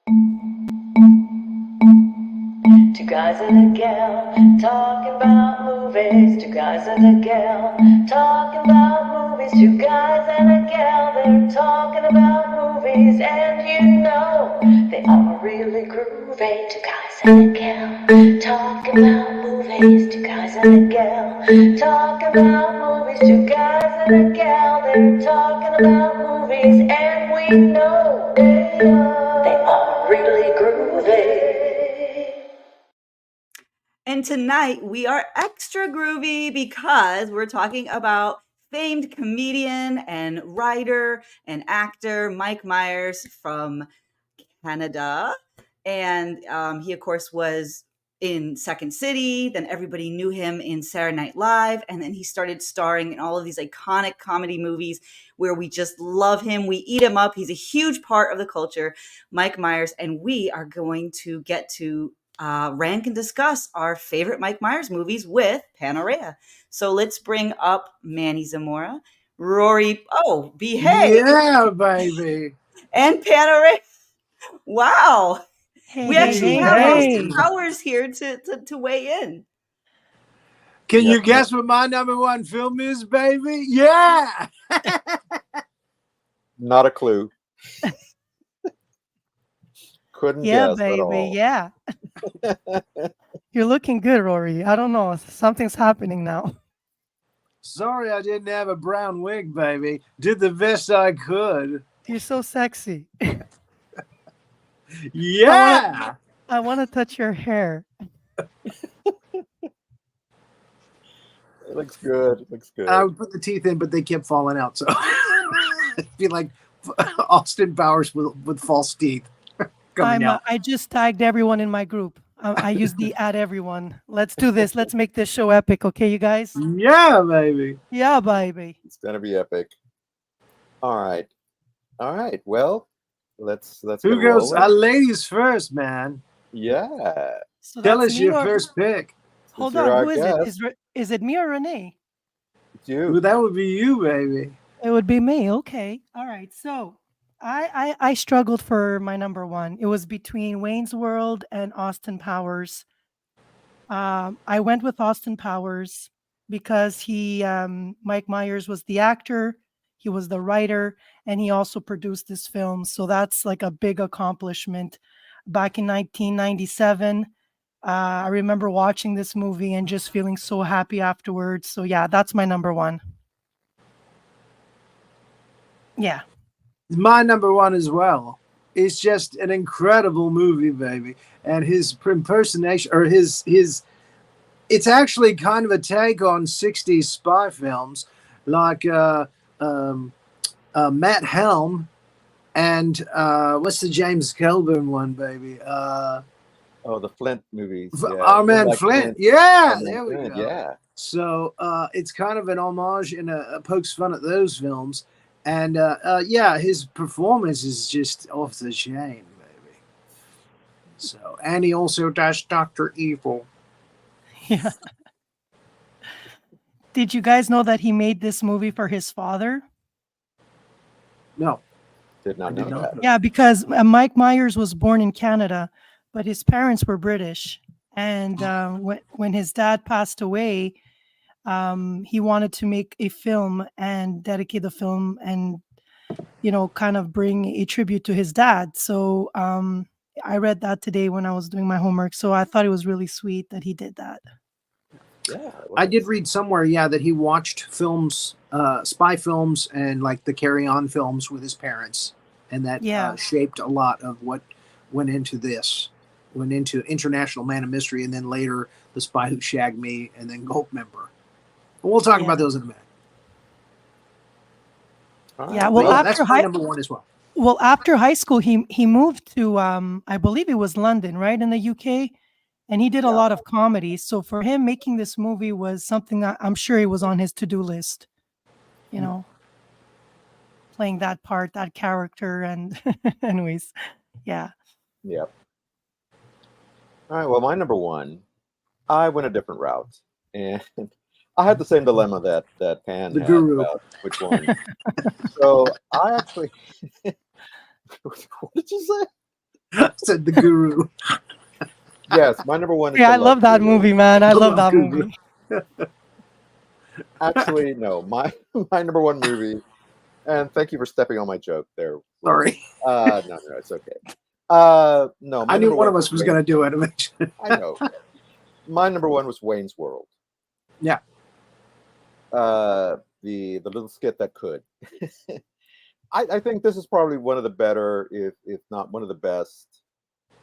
Two guys and a gal talking about movies. Two guys and a gal talking about movies. Two guys and a gal, they're talking about movies. And you know they are really groovy. Two guys and a gal talking about movies. Two guys and a gal talking about movies. Two guys and a gal, they're talking about movies. And we know they are really groovy. And tonight we are extra groovy because we're talking about famed comedian and writer and actor Mike Myers from Canada. And he, of course, was in Second City. Then everybody knew him in Saturday Night Live. And then he started starring in all of these iconic comedy movies where we just love him. We eat him up. He's a huge part of the culture, Mike Myers. And we are going to get to rank and discuss our favorite Mike Myers movies with Panorama. So let's bring up Manny Zamora, Rory, behave. Yeah, baby. And Panorama. Wow. We actually have Austin hey. Powers here to weigh in. Can you guess what my number one film is, baby? Yeah. Not a clue. Couldn't guess baby, at all. yeah. You're looking good, Rory. I don't know. Something's happening now. Sorry I didn't have a brown wig, baby. Did the best I could. You're so sexy. Yeah. I want to touch your hair. It looks good. It looks good. I would put the teeth in, but they kept falling out. So it'd be like Austin Powers with false teeth coming out. I just tagged everyone in my group. I use the add everyone. Let's do this. Let's make this show epic, okay, you guys? Yeah, baby. Yeah, baby. It's gonna be epic. All right. Well, let's Who goes? Ladies first, man. Yeah. So tell us your first pick. Hold on. Who is it? Is it me or Renee? It's you. Well, that would be you, baby. It would be me. Okay. All right. So I struggled for my number one. It was between Wayne's World and Austin Powers. I went with Austin Powers because Mike Myers was the actor, he was the writer, and he also produced this film. So that's like a big accomplishment. Back in 1997, I remember watching this movie and just feeling so happy afterwards. So yeah, that's my number one. Yeah. My number one as well. It's just an incredible movie, baby. And his impersonation, or his it's actually kind of a take on 60s spy films like Matt Helm and what's the James Kelburn one, baby? The Flint movies. Our man Flint. Yeah, there we go. Yeah. So it's kind of an homage and pokes fun at those films. And his performance is just off the chain, baby. So, and he also does Dr. Evil. Yeah. Did you guys know that he made this movie for his father? No. Did not know that. Yeah, because Mike Myers was born in Canada, but his parents were British. And when his dad passed away, he wanted to make a film and dedicate the film and, kind of bring a tribute to his dad. So I read that today when I was doing my homework. So I thought it was really sweet that he did that. Yeah, I did read somewhere, that he watched films, spy films and like the Carry On films with his parents. And that shaped a lot of what went into this. Went into International Man of Mystery and then later The Spy Who Shagged Me and then Goldmember. We'll talk about those in a minute. Yeah, well, that's my number one as well. Well, after high school, he moved to I believe it was London, right, in the UK, and he did a lot of comedy. So for him, making this movie was something that I'm sure it was on his to-do list. Playing that part, that character, and anyways, yeah. Yep. All right. Well, my number one, I went a different route, and I had the same dilemma that Pan the had guru about which one. So I actually, what did you say? Said the guru. Yes, my number one is Yeah, The I Love love that Guru. movie, man. I The love Love that Guru. movie. Actually, no, my number one movie. And thank you for stepping on my joke there. Sorry. No, it's okay. No, my I knew number one one of us was going to do it eventually. I know. My number one was Wayne's World. Yeah. The little skit that could. I think this is probably one of the better, if not one of the best,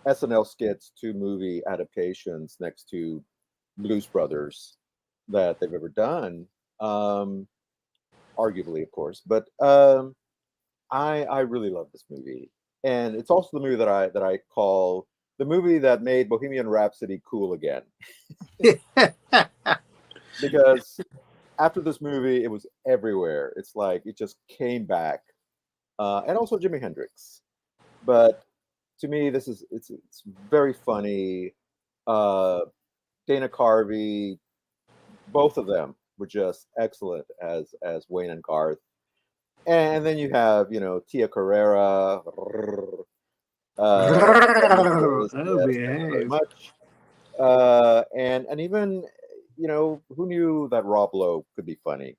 SNL skits to movie adaptations next to Blues Brothers that they've ever done. Arguably, of course, but I really love this movie, and it's also the movie that I call the movie that made Bohemian Rhapsody cool again. Because after this movie, it was everywhere. It's like it just came back, and also Jimi Hendrix. But to me, it's very funny. Uh, Dana Carvey, both of them were just excellent as Wayne and Garth. And then you have Tia Carrera. Oh, Yes, thank you very behave. much. And even who knew that Rob Lowe could be funny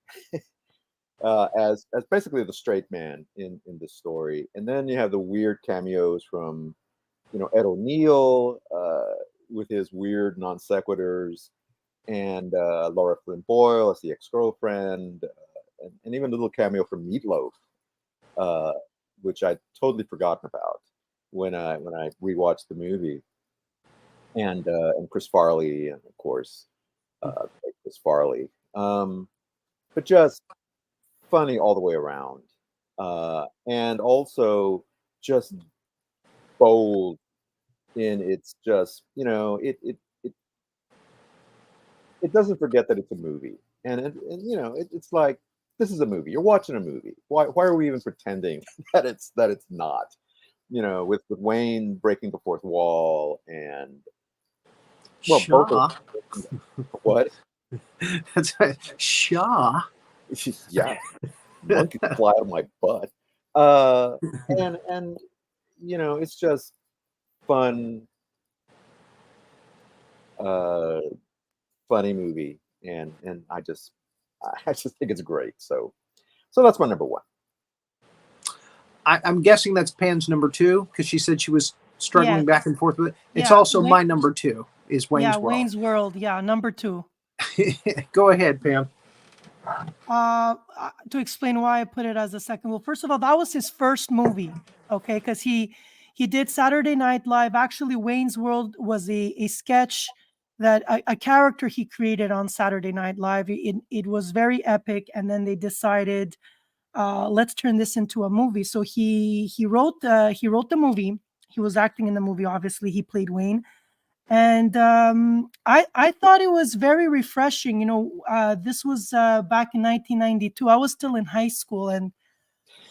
as basically the straight man in this story. And then you have the weird cameos from Ed O'Neill with his weird non sequiturs, and Laura Flynn Boyle as the ex-girlfriend, and even a little cameo from Meatloaf, which I'd totally forgotten about when I rewatched the movie, and Chris Farley, and of course Chris Farley, but just funny all the way around, and also just bold in its just it doesn't forget that it's a movie, and it's like, this is a movie. You're watching a movie. Why are we even pretending that it's not? With Wayne breaking the fourth wall, and both Shaw. what? That's right. Shaw. Yeah, monkey fly out of my butt. And it's just fun, funny movie, and I just think it's great. So that's my number one. I'm guessing that's Pan's number two because she said she was struggling Yes. back and forth with it. It's Yeah, also my number two is Wayne's yeah, World. Wayne's World. Yeah, number 2. Go ahead, Pam. To explain why I put it as a second. Well, first of all, that was his first movie, okay? Because he did Saturday Night Live. Actually, Wayne's World was a sketch that a character he created on Saturday Night Live. It was very epic, and then they decided, let's turn this into a movie. So he wrote the movie. He was acting in the movie. Obviously, he played Wayne. And I thought it was very refreshing. This was back in 1992. I was still in high school, and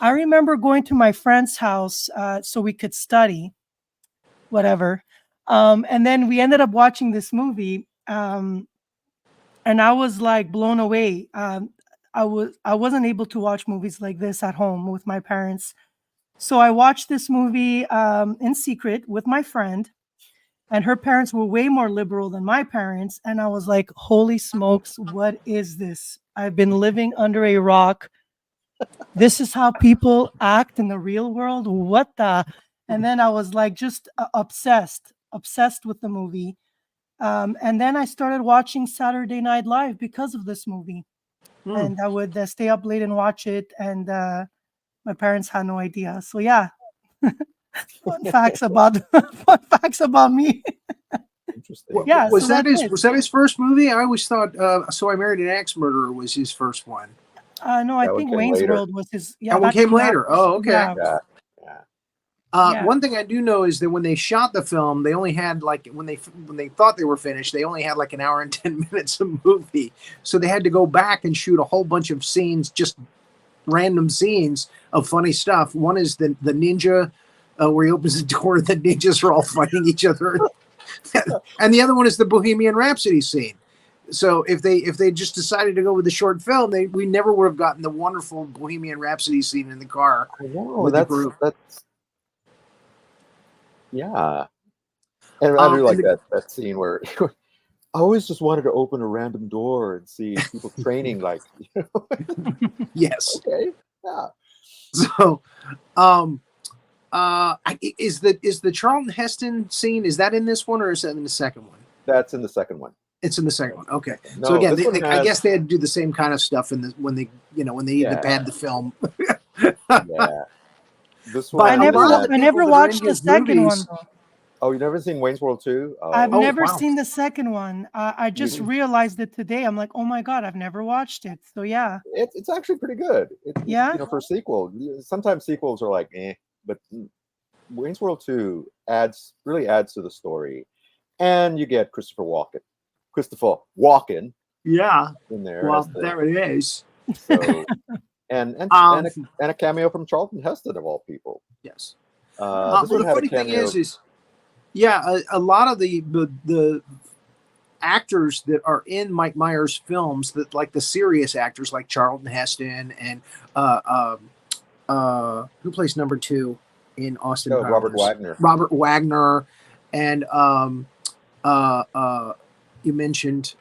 I remember going to my friend's house so we could study, whatever. And then we ended up watching this movie, and I was like blown away. I wasn't able to watch movies like this at home with my parents, so I watched this movie in secret with my friend. And her parents were way more liberal than my parents. And I was like, holy smokes, what is this? I've been living under a rock. This is how people act in the real world. What the? And then I was like, just obsessed with the movie. And then I started watching Saturday Night Live because of this movie. And I would stay up late and watch it. And my parents had no idea. So, yeah. Fun facts about me. Interesting. Yeah, Was so that that's his? it. Was that his first movie? I always thought So I Married an Axe Murderer was his first one. No, I That one think came Wayne's later. World was his. Yeah, That one came later. Oh, okay. Yeah. Yeah. Yeah. One thing I do know is that when they shot the film, they only had like when they thought they were finished, they only had like an hour and 10 minutes of movie. So they had to go back and shoot a whole bunch of scenes, just random scenes of funny stuff. One is the ninja where he opens the door and the ninjas are all fighting each other. And the other one is the Bohemian Rhapsody scene. So if they just decided to go with the short film, we never would have gotten the wonderful Bohemian Rhapsody scene in the car. I know with the group. that's Yeah, and I do And like that scene where I always just wanted to open a random door and see people training. Like, yes. okay, yeah. So, is the Charlton Heston scene, is that in this one or is that in the second one? That's in the second one. It's in the second one. Okay. So No, again, this one I has. guess they had to do the same kind of stuff when they Yeah, pad the film. yeah. This But I one a never lot of wa- the had. I people never that are in watched the his second one movies. though. Oh, you never seen Wayne's World 2? I've Oh, Oh never wow. seen the second one. I you just realized it today. I'm like, oh my god, I've never watched it. So yeah, it's actually pretty good. yeah. For a sequel. Sometimes sequels are like, but Wayne's World 2 really adds to the story, and you get Christopher Walken Yeah. in there as Well, the there it is. so and Um, a cameo from Charlton Heston of all people. yes. This Well, one the had a funny thing cameo. is yeah, a lot of the actors that are in Mike Myers films, that like the serious actors like Charlton Heston and uh, who plays number two in Austin Robert Powers? Wagner. Robert Wagner, and you mentioned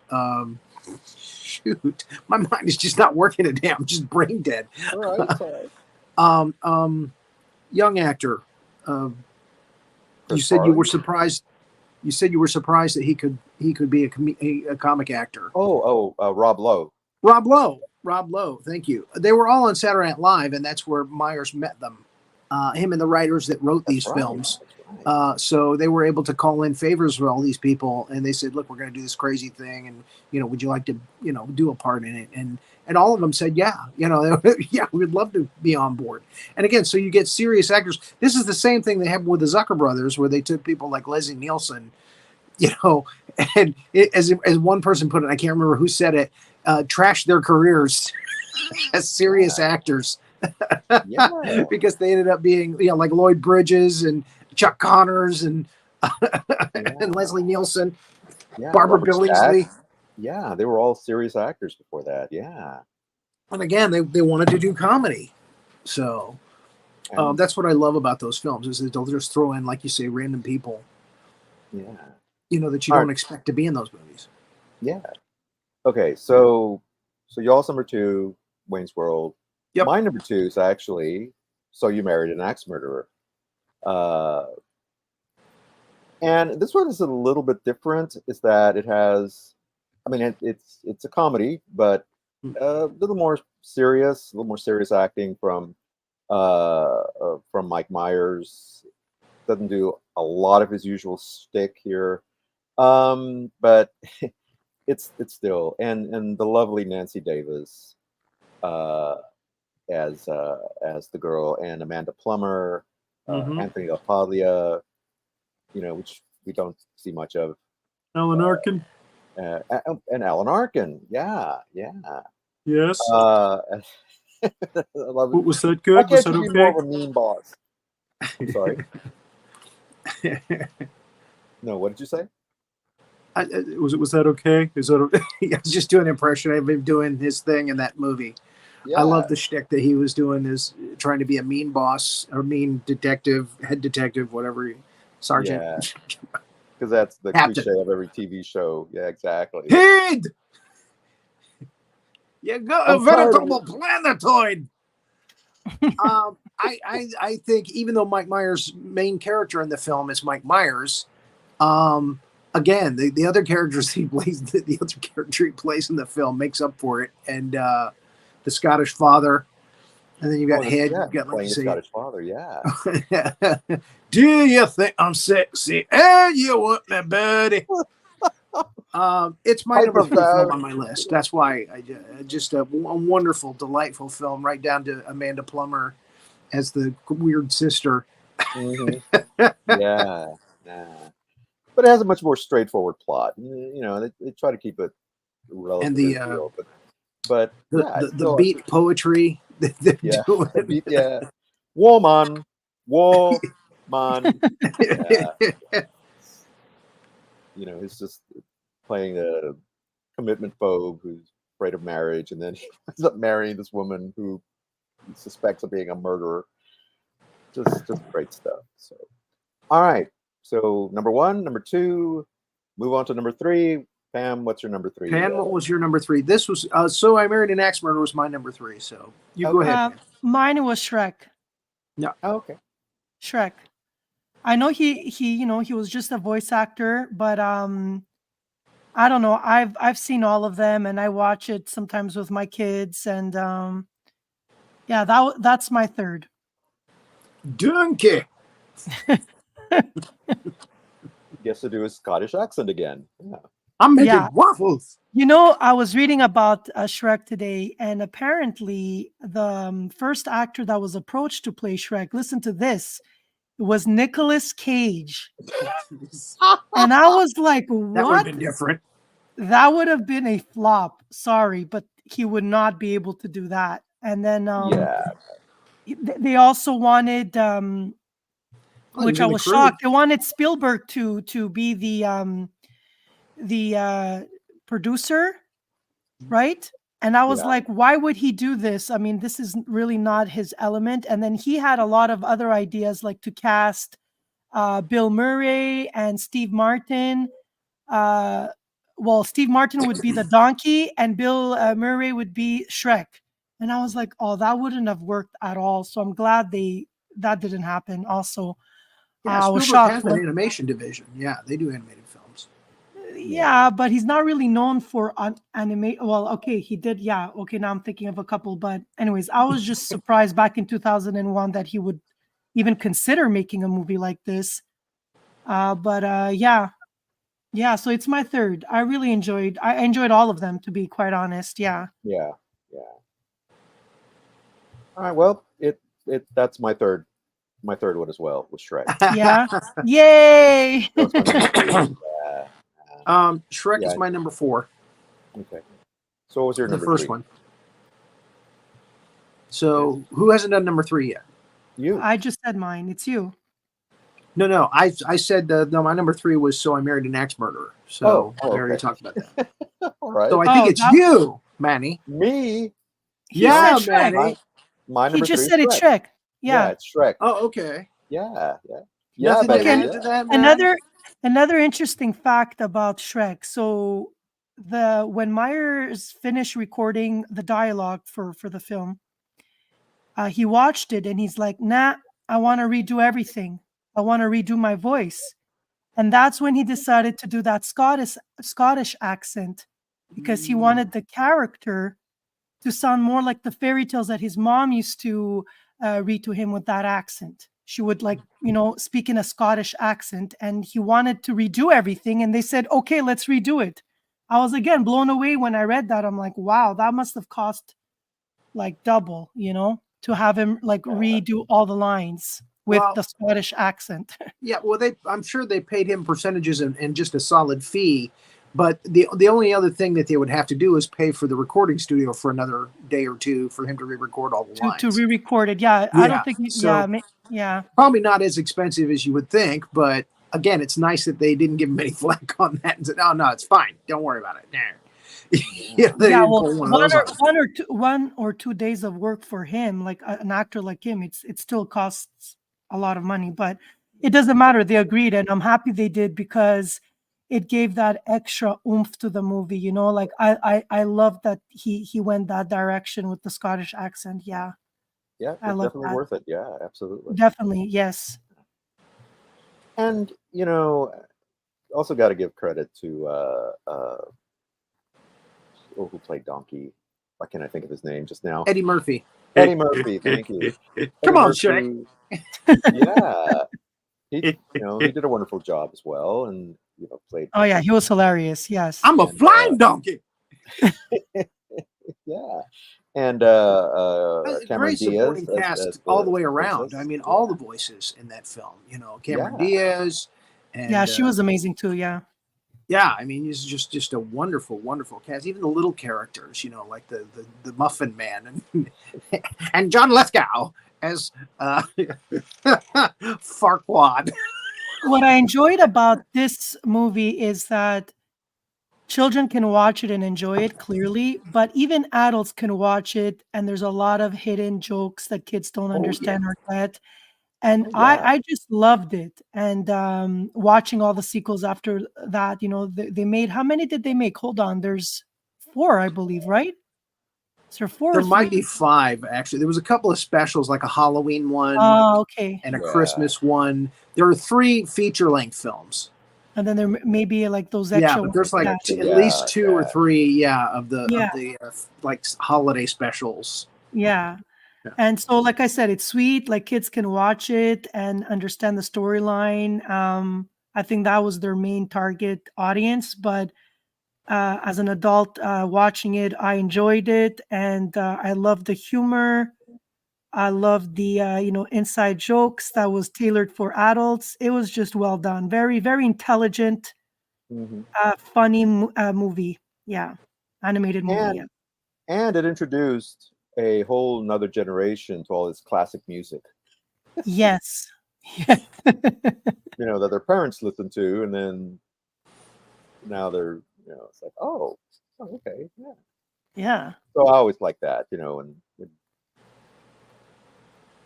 shoot, my mind is just not working today. I'm just brain dead. All right, it's all right. Young actor. You Chris said you were Farley. surprised. You said you were surprised that he could be a comic actor. Rob Lowe. Rob Lowe. Rob Lowe. Thank you. They were all on Saturday Night Live, and that's where Myers met them. Him and the writers that wrote these films. That's right. So they were able to call in favors for all these people, and they said, "Look, we're going to do this crazy thing, and would you like to, do a part in it?" And all of them said, "Yeah, yeah, we'd love to be on board." And again, so you get serious actors. This is the same thing they have with the Zucker brothers, where they took people like Leslie Nielsen, and as one person put it, I can't remember who said it, trashed their careers as serious actors. Yeah. Because they ended up being, like Lloyd Bridges and Chuck Connors and and Leslie Nielsen, Barbara Robert Billingsley. Stack. Yeah, they were all serious actors before that. Yeah. And again, they wanted to do comedy. So that's what I love about those films, is that they'll just throw in, like you say, random people. Yeah. That you don't expect to be in those movies. Yeah. Okay, so y'all's number 2, Wayne's World. Yep. My number 2 is actually So You Married an Axe Murderer. And this one is a little bit different, is that it has, it's a comedy, but a little more serious acting from Mike Myers. Doesn't do a lot of his usual shtick here, but it's still, and the lovely Nancy Davis as the girl, and Amanda Plummer, Anthony LaPaglia, which we don't see much of. Alan Arkin. And Alan Arkin, yeah. Yes. I love it. Was that good? Why can't Was that you be okay? more of a mean boss? I'm sorry. No, what did you say? Was that okay? Is that okay? I was just doing an impression. I've been doing his thing in that movie. Yeah. I love the shtick that he was doing, is trying to be a mean boss or mean detective, head detective, whatever, sergeant. Yeah. Because that's the Captain. cliche of every TV show. Yeah, exactly. Head! You got a veritable planetoid! I think, even though Mike Myers' main character in the film is Mike Myers, again, the other characters he plays, the other character he plays in the film makes up for it. And the Scottish father, and then you got Head. Yeah, you got, like playing you the say, Scottish father. Yeah. do you think I'm sexy? And you want me, buddy? It's my number 3 film on my list. That's why just a wonderful, delightful film, right down to Amanda Plummer as the weird sister. Yeah. But it has a much more straightforward plot. They try to keep it relatively real, but the beat poetry. Yeah. Woman. Yeah. He's just playing a commitment phobe who's afraid of marriage, and then he ends up marrying this woman who he suspects of being a murderer. Just great stuff. So, all right. So number 1, number 2, move on to number 3. Pam, what's your number 3? Pan, what was your number 3? This was So I Married an Axe Murderer was my number 3. So you go ahead. Pan. Mine was Shrek. Yeah. Oh, okay. Shrek. I know he was just a voice actor, but I don't know. I've seen all of them, and I watch it sometimes with my kids, and that's my third. Donkey. Gets to do his Scottish accent again. Yeah. I'm making waffles. I was reading about Shrek today, and apparently the first actor that was approached to play Shrek, listen to this, was Nicolas Cage. And I was like, what? That would have been different. That would have been a flop. Sorry, but he would not be able to do that. And then they also wanted, which I was shocked, they wanted Spielberg to be the producer, right? And I was like, why would he do this? I mean, this is really not his element. And then he had a lot of other ideas, like to cast Bill Murray and Steve Martin. Steve Martin would be the donkey and Bill Murray would be Shrek. And I was like, oh, that wouldn't have worked at all. So I'm glad that didn't happen also. I was shocked. Has an animation division. Yeah, they do animated films. Yeah, but he's not really known for anime. Well, okay, he did. Yeah, okay, now I'm thinking of a couple. But anyways, I was just surprised back in 2001 that he would even consider making a movie like this. Yeah, so it's my third. I enjoyed all of them, to be quite honest. Yeah. All right, well, that's my third one as well, was Shrek. Yeah. Yay. Shrek is my number 4. Okay. So what was your number 3? The first one. So who hasn't done number 3 yet? You. I just said mine. It's you. No. I said my number 3 was So I Married an Axe Murderer. So I already talked about that. All right. So I think it's you, Manny. Me? Yeah, Manny. My number 3 just said it's Shrek. Yeah, it's Shrek. Oh, okay. Yeah. Another interesting fact about Shrek. So when Myers finished recording the dialogue for the film, he watched it and he's like, nah, I want to redo everything. I want to redo my voice. And that's when he decided to do that Scottish accent, because he wanted the character to sound more like the fairy tales that his mom used to read to him with that accent. She would speak in a Scottish accent, and he wanted to redo everything. And they said, okay, let's redo it. I was again blown away when I read that. I'm like, wow, that must have cost like double, to have him redo all the lines with the Scottish accent. Yeah, well, I'm sure they paid him percentages and just a solid fee. But the only other thing that they would have to do is pay for the recording studio for another day or two for him to re-record all the lines. To re-record it, yeah. I don't think. Probably not as expensive as you would think, but again, it's nice that they didn't give him any flack on that and said, "Oh no, it's fine. Don't worry about it." One or 2 days of work for him, like an actor like him, it still costs a lot of money, but it doesn't matter. They agreed, and I'm happy they did, because it gave that extra oomph to the movie, like I love that he went that direction with the Scottish accent. Yeah, it's definitely worth it. Yeah, absolutely, definitely, yes. And also got to give credit to who played Donkey. Why can't I think of his name just now? Eddie Murphy. Thank you. Come on, Shrek. Yeah, he did a wonderful job as well, and played. Oh yeah, he was hilarious. Yes, I'm a flying donkey. Yeah, and Cameron Diaz cast all the way around. Princess. I mean, all the voices in that film. Cameron Diaz. And, she was amazing too. Yeah. Yeah, I mean, it's just a wonderful, wonderful cast. Even the little characters, like the Muffin Man and John Lithgow as Farquaad. What I enjoyed about this movie is that children can watch it and enjoy it clearly, but even adults can watch it, and there's a lot of hidden jokes that kids don't understand or get. And Oh yeah. I just loved it. And watching all the sequels after that, they made, how many did they make? Hold on, there's four, I believe, right? Is there four There or might three? be five actually. There was a couple of specials, like a Halloween one Oh, okay. and a Yeah. Christmas one. There are three feature length films. And then there may be like those Yeah, extra but ones. there's like Yeah. at least Yeah. two or Yeah. three, yeah, of Yeah. the like holiday specials. Yeah. Yeah. And so, like I said, it's sweet. Like kids can watch it and understand the storyline. I think that was their main target audience. But as an adult watching it, I enjoyed it, and I loved the humor. I loved the inside jokes that was tailored for adults. It was just well done. Very, very intelligent, Hmm. funny movie. Yeah, animated movie. Yeah. And it introduced a whole nother generation to all this classic music, Yes. Yeah. that their parents listened to, and then now they're, it's like, oh, okay, yeah. Yeah. So I always like that, when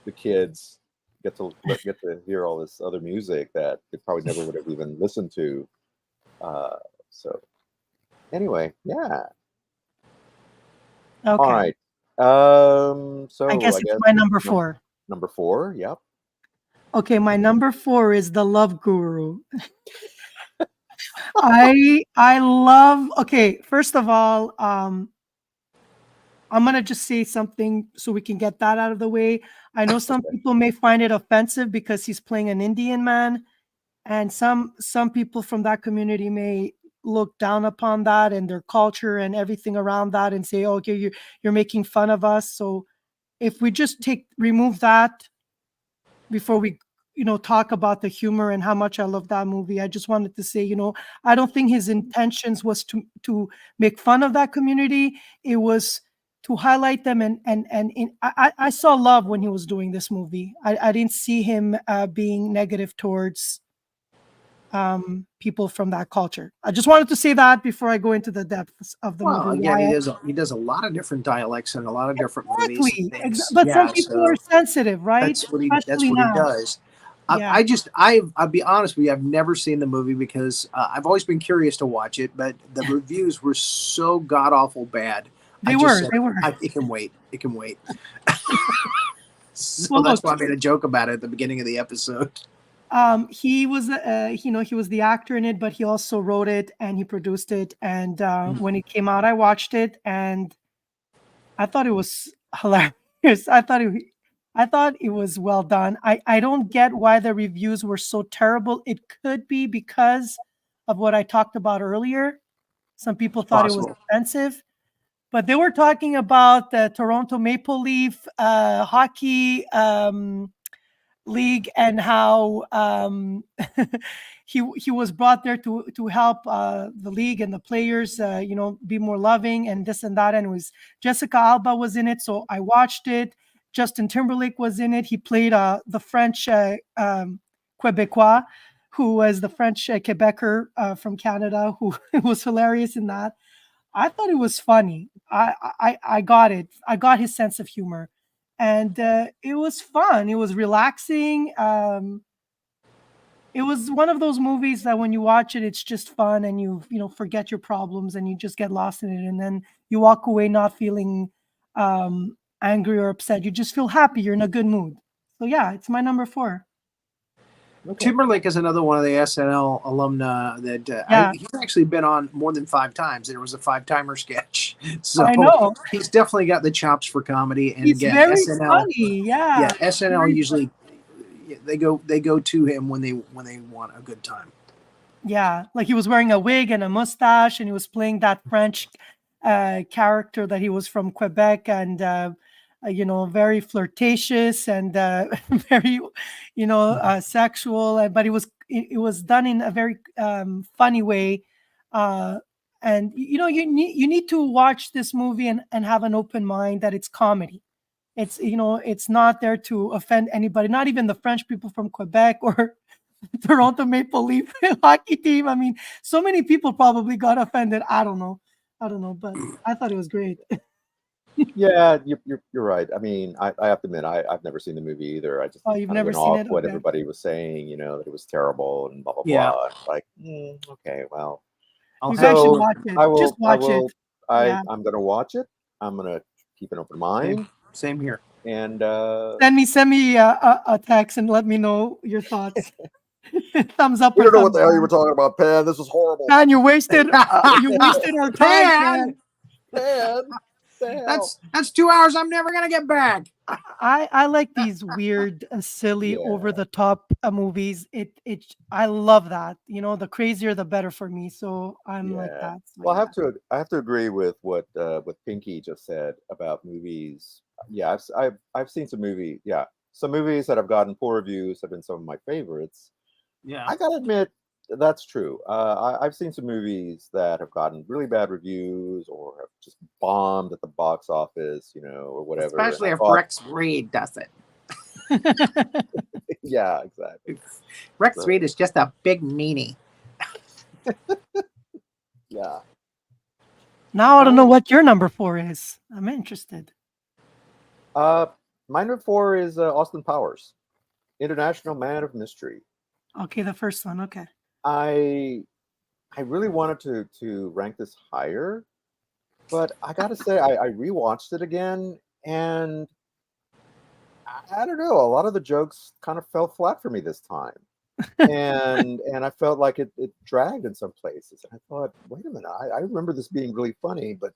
the kids get to hear all this other music that they probably never would have even listened to. So anyway, yeah. All Okay. right. I So guess I it's guess my number num- 4. number 4. Yep. Okay, my number 4 is The Love Guru. I love. Okay, first of all, I'm gonna just say something so we can get that out of the way. I know some Okay. people may find it offensive because he's playing an Indian man, and some people from that community may look down upon that and their culture and everything around that and say, okay, you're making fun of us. So if we just remove that before we talk about the humor and how much I love that movie. I just wanted to say, I don't think his intentions was to make fun of that community. It was to highlight them, I saw love when he was doing this movie. I didn't see him being negative towards people from that culture. I just wanted to say that before I go into the depths of the Well, movie. again, Why he does a lot of different dialects in a lot of different movies and exactly, things. but some Yeah, people are so sensitive, right? that's Especially what he now. does. Yeah, I'll be honest with you. I've never seen the movie because I've always been curious to watch it, but the reviews were so god awful bad. I they just were. said, They were. it can wait. It can wait. So Well, that's look, why I made a joke about it at the beginning of the episode. he was, he was the actor in it, but he also wrote it and he produced it. And when it came out, I watched it and I thought it was hilarious. I thought it was well done. I don't get why the reviews were so terrible. It could be because of what I talked about earlier. Some people thought it was Possible. offensive, but they were talking about the Toronto Maple Leaf hockey league and how he was brought there to help the league and the players be more loving and this and that, and it was Jessica Alba was in it, so I watched it. Justin Timberlake was in it. He played the French Quebecois, who was the French Quebecer from Canada, who was hilarious in that. I thought it was funny. I got it. I got his sense of humor, and it was fun. It was relaxing. It was one of those movies that when you watch it, it's just fun, and you forget your problems, and you just get lost in it, and then you walk away not feeling angry or upset. You just feel happy. You're in a good mood. So yeah, it's my number 4. Okay. Timberlake is another one of the SNL alumna that Yeah, he's actually been on more than 5 times. There was a 5-timer sketch, so I know. he's definitely got the chops for comedy. And He's again, very SNL, funny. Yeah, yeah, SNL very usually they go to him when they want a good time. Yeah, like he was wearing a wig and a mustache, and he was playing that French character that he was from Quebec, and very flirtatious and very, sexual. But it was done in a very funny way, uh, and you need to watch this movie and have an open mind that it's comedy. It's not there to offend anybody, not even the French people from Quebec or Toronto Maple Leaf hockey team. I mean, so many people probably got offended. I don't know, but I thought it was great. Yeah, you're right. I mean, I have to admit, I've never seen the movie either. I just Oh, you've kind of never went seen off it? what Okay. everybody was saying, that it was terrible and blah blah Yeah. blah. Like, okay, well, I'll You have guys should so watch it. I Just will, watch it. Yeah. I'm gonna watch it. I'm gonna keep an open mind, same here. and Send me a text and let me know your thoughts. Thumbs up we or don't know what thumbs the hell you down. were talking about, Pan. This is horrible. Man, you wasted our time, man. Pan, the hell? That's 2 hours I'm never gonna get back. I like these weird, silly, Yeah. over the top movies. I love that. The crazier the better for me. So I'm like Yeah. that. So Well, yeah. I have to agree with what Pinky just said about movies. Yeah, I've seen some movie. Yeah, some movies that have gotten poor reviews have been some of my favorites. Yeah. I gotta admit that's true. I've seen some movies that have gotten really bad reviews or have just bombed at the box office, or whatever. and Especially I if thought, Rex Reed does it. yeah, exactly. Rex So, Reed is just a big meanie. yeah. Now I don't know what your number 4 is. I'm interested. My number 4 is Austin Powers, International Man of Mystery. Okay, the first one. Okay. I really wanted to rank this higher, but I gotta say I rewatched it again, and I don't know. A lot of the jokes kind of fell flat for me this time, and I felt like it dragged in some places. And I thought, wait a minute, I remember this being really funny, but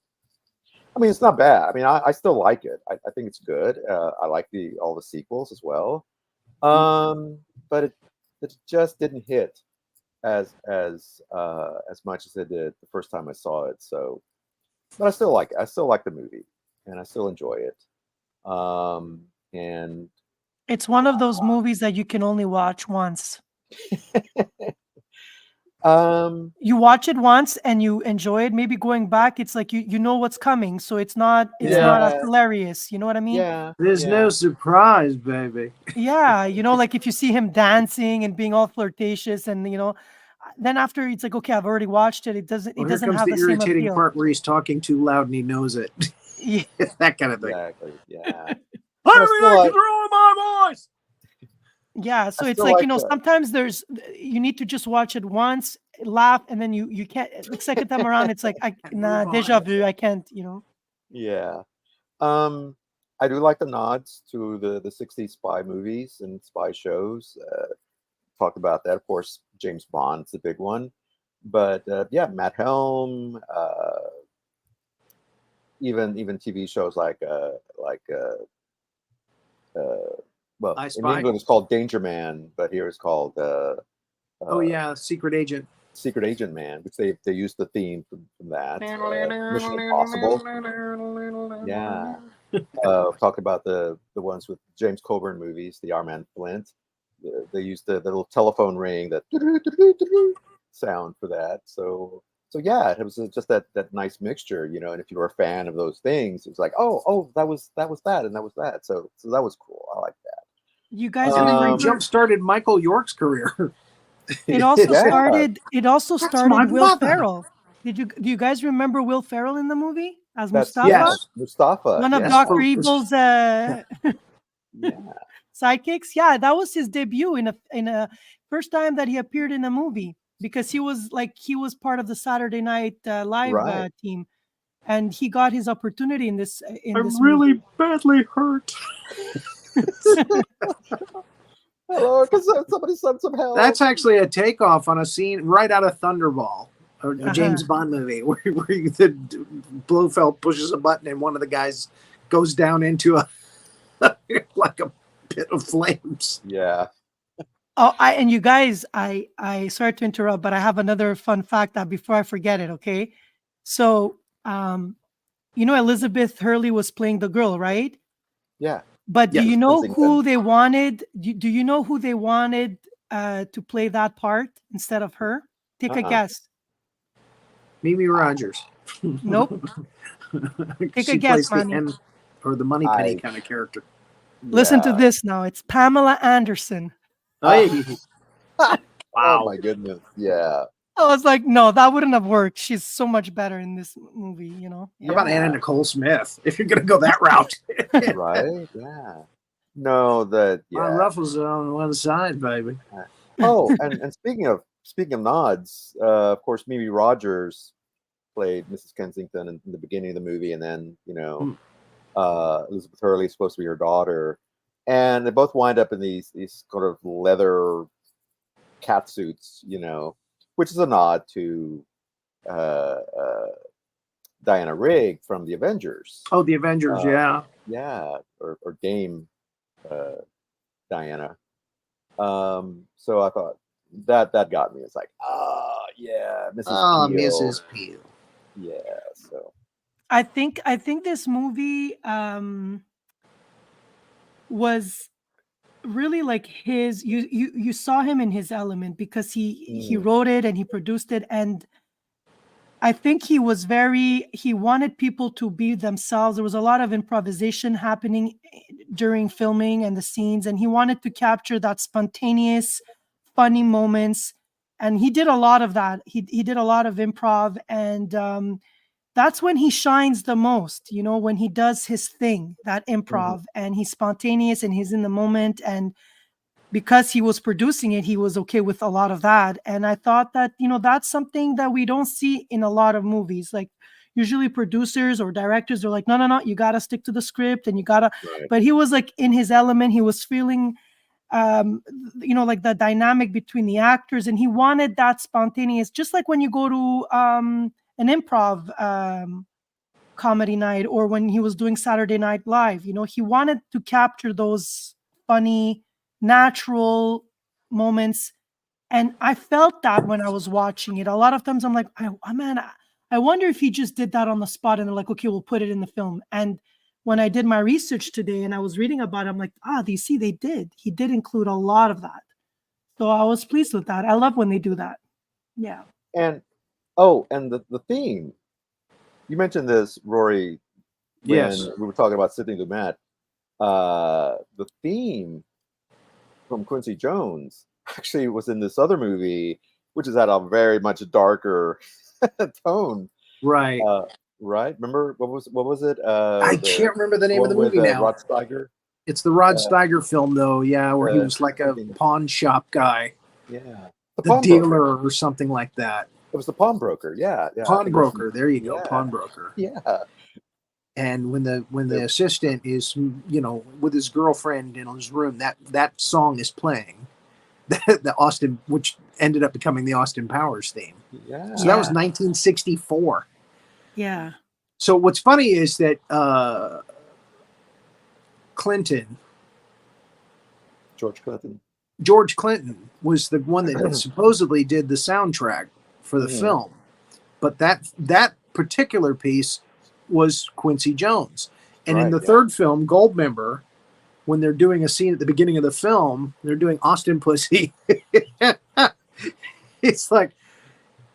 I mean, it's not bad. I mean, I still like it. I think it's good. I like all the sequels as well, but it just didn't hit as much as it did the first time I saw it. So, but I still like it. I still like the movie, and I still enjoy it. And It's one of those movies that you can only watch once. You watch it once and you enjoy it. Maybe going back, it's like you know what's coming, so it's not as hilarious. You know what I mean? yeah, There's no surprise, baby. Yeah, like if you see him dancing and being all flirtatious, and then after it's like, okay, I've already watched it. It doesn't Well, here comes have the the same irritating appeal. part where he's talking too loud and he knows it. Yeah. That kind of thing. exactly. Yeah. How do we like control my voice? Yeah, so I it's still like, like that. sometimes you need to just watch it once, laugh, and then you can't, the second time around, it's like, Move deja on. vu, I can't, Yeah. I do like the nods to the 60s spy movies and spy shows. Talked about that. Of course, James Bond's the big one. But yeah, Matt Helm, even TV shows like well, I in Spy? England it's called Danger Man, but here it's called Oh yeah, Secret Agent. Secret Agent Man, which they used the theme from that. Mission Impossible. Yeah. Talk about the ones with James Coburn movies, the Our Man Flint. They used the little telephone ring, that sound for that. So yeah, it was just that nice mixture, and if you were a fan of those things, it was like, oh, that was that, and that was that. So that was cool. I like that. You guys And then remember? jump started Michael York's career. It also Yeah. started. It also That's started my Will mother. Ferrell. Do you guys remember Will Ferrell in the movie as That's Mustafa? Yes. Mustafa. One of yes. Dr. Evil's Yeah. sidekicks. Yeah, that was his debut in a first time that he appeared in a movie, because he was part of the Saturday Night Live Right. team, and he got his opportunity in this I'm really badly hurt. Hello, because somebody sent some help. That's actually a takeoff on a scene right out of Thunderball, a James Uh-huh. Bond movie, where the Blofeld pushes a button and one of the guys goes down into a like a pit of flames. Yeah. Oh, and you guys, I sorry to interrupt, but I have another fun fact that before I forget it. Okay, so Elizabeth Hurley was playing the girl, right? Yeah. But do Yes, you know Kensington. who they wanted? Do you know who they wanted to play that part instead of her? Take a guess. Mimi Rogers. Nope. Take She a guess, plays the Manny. M or the Moneypenny kind of character. Listen to Yeah. this now. It's Pamela Anderson. Hey. Oh Wow. my goodness. Yeah. I was like, no, that wouldn't have worked. She's so much better in this movie, you know? How about Anna Yeah. Nicole Smith? If you're gonna go that route, Right? Yeah. No, that my yeah. ruffles are on one side, baby. Oh, and speaking of nods, of course, Mimi Rogers played Mrs. Kensington in the beginning of the movie, and then Mm. Elizabeth Hurley is supposed to be her daughter, and they both wind up in these sort of leather cat suits, which is a nod to uh, uh, Diana Rigg from the Avengers. Oh, the Avengers, yeah. Yeah, or Dame Diana. So I thought that got me. It's like, yeah, Mrs. Oh, Peel. Mrs. Peel. Yeah, so I think this movie was really like his you saw him in his element because he wrote it and he produced it, and I think he wanted people to be themselves. There was a lot of improvisation happening during filming and the scenes, and he wanted to capture that spontaneous, funny moments. And he did a lot of that. He did a lot of improv, and that's when he shines the most. When he does his thing, that improv, and he's spontaneous and he's in the moment. And because he was producing it, he was okay with a lot of that. And I thought that, that's something that we don't see in a lot of movies. Like usually producers or directors are like, no, no, no, you got to stick to the script and you got to, right. but he was like in his element. He was feeling, like the dynamic between the actors, and he wanted that spontaneous, just like when you go to an improv comedy night, or when he was doing Saturday Night Live, he wanted to capture those funny, natural moments. And I felt that when I was watching it. A lot of times I'm like, I wonder if he just did that on the spot and they're like, okay, we'll put it in the film. And when I did my research today and I was reading about it, I'm like, you see, they did. He did include a lot of that. So I was pleased with that. I love when they do that. Yeah. And the theme. You mentioned this, Rory, when Yes. we were talking about Sidney Lumet. The theme from Quincy Jones actually was in this other movie, which is at a very much darker tone. Right. Right? Remember what was it? I can't remember the name of the with, movie now. Rod Steiger. It's the Rod Steiger film, though. Yeah, where he was like a pawn shop guy. Yeah. The dealer or something like that. It was the pawnbroker. Yeah. Pawnbroker. There you go. Pawnbroker. Yeah. And when the assistant is, with his girlfriend in his room, that song is playing. The Austin, which ended up becoming the Austin Powers theme. Yeah. So that was 1964. Yeah. So what's funny is that George Clinton was the one that supposedly did the soundtrack for the film, but that particular piece was Quincy Jones. And in the third film, Goldmember, when they're doing a scene at the beginning of the film, they're doing Austin Pussy. It's like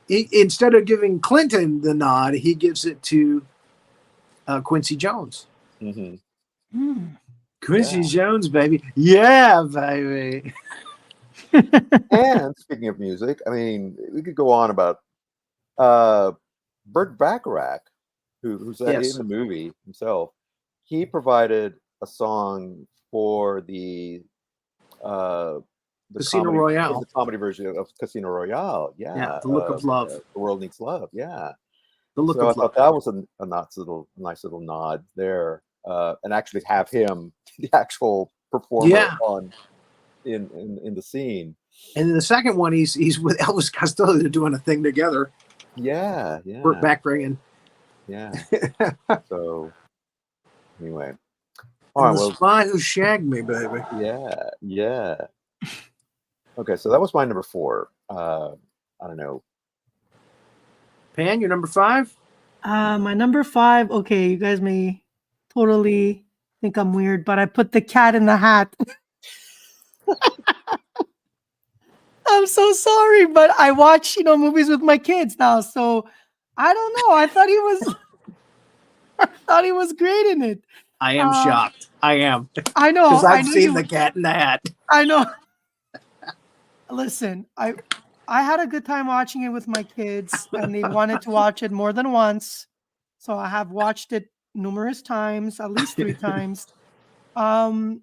instead of giving Clinton the nod, he gives it to Quincy Jones. Quincy Jones, baby. Yeah, baby. And speaking of music, I mean, we could go on about Burt Bacharach, who's in the movie himself. He provided a song for the Casino Royale, the comedy version of Casino Royale. Yeah, The Look of Love. The World Needs Love. Yeah, The Look of I Love. thought that was a nice little nod there, and actually have him, the actual performer, in the scene. And in the second one, he's with Elvis Costello. They're doing a thing together. Yeah. Burt Bacharach. Yeah. So anyway, all right. The Spy Who Shagged Me, baby. Yeah. Okay, so that was my number 4. I don't know. Pan, your number 5? My number 5. Okay, you guys may totally think I'm weird, but I put The Cat in the Hat. I'm so sorry, but I watch, movies with my kids now, so I don't know. I thought he was great in it. I am shocked. I am. I know. Because I've seen The Cat in the Hat. I know. Listen, I had a good time watching it with my kids, and they wanted to watch it more than once. So I have watched it numerous times, at least 3 times. Um,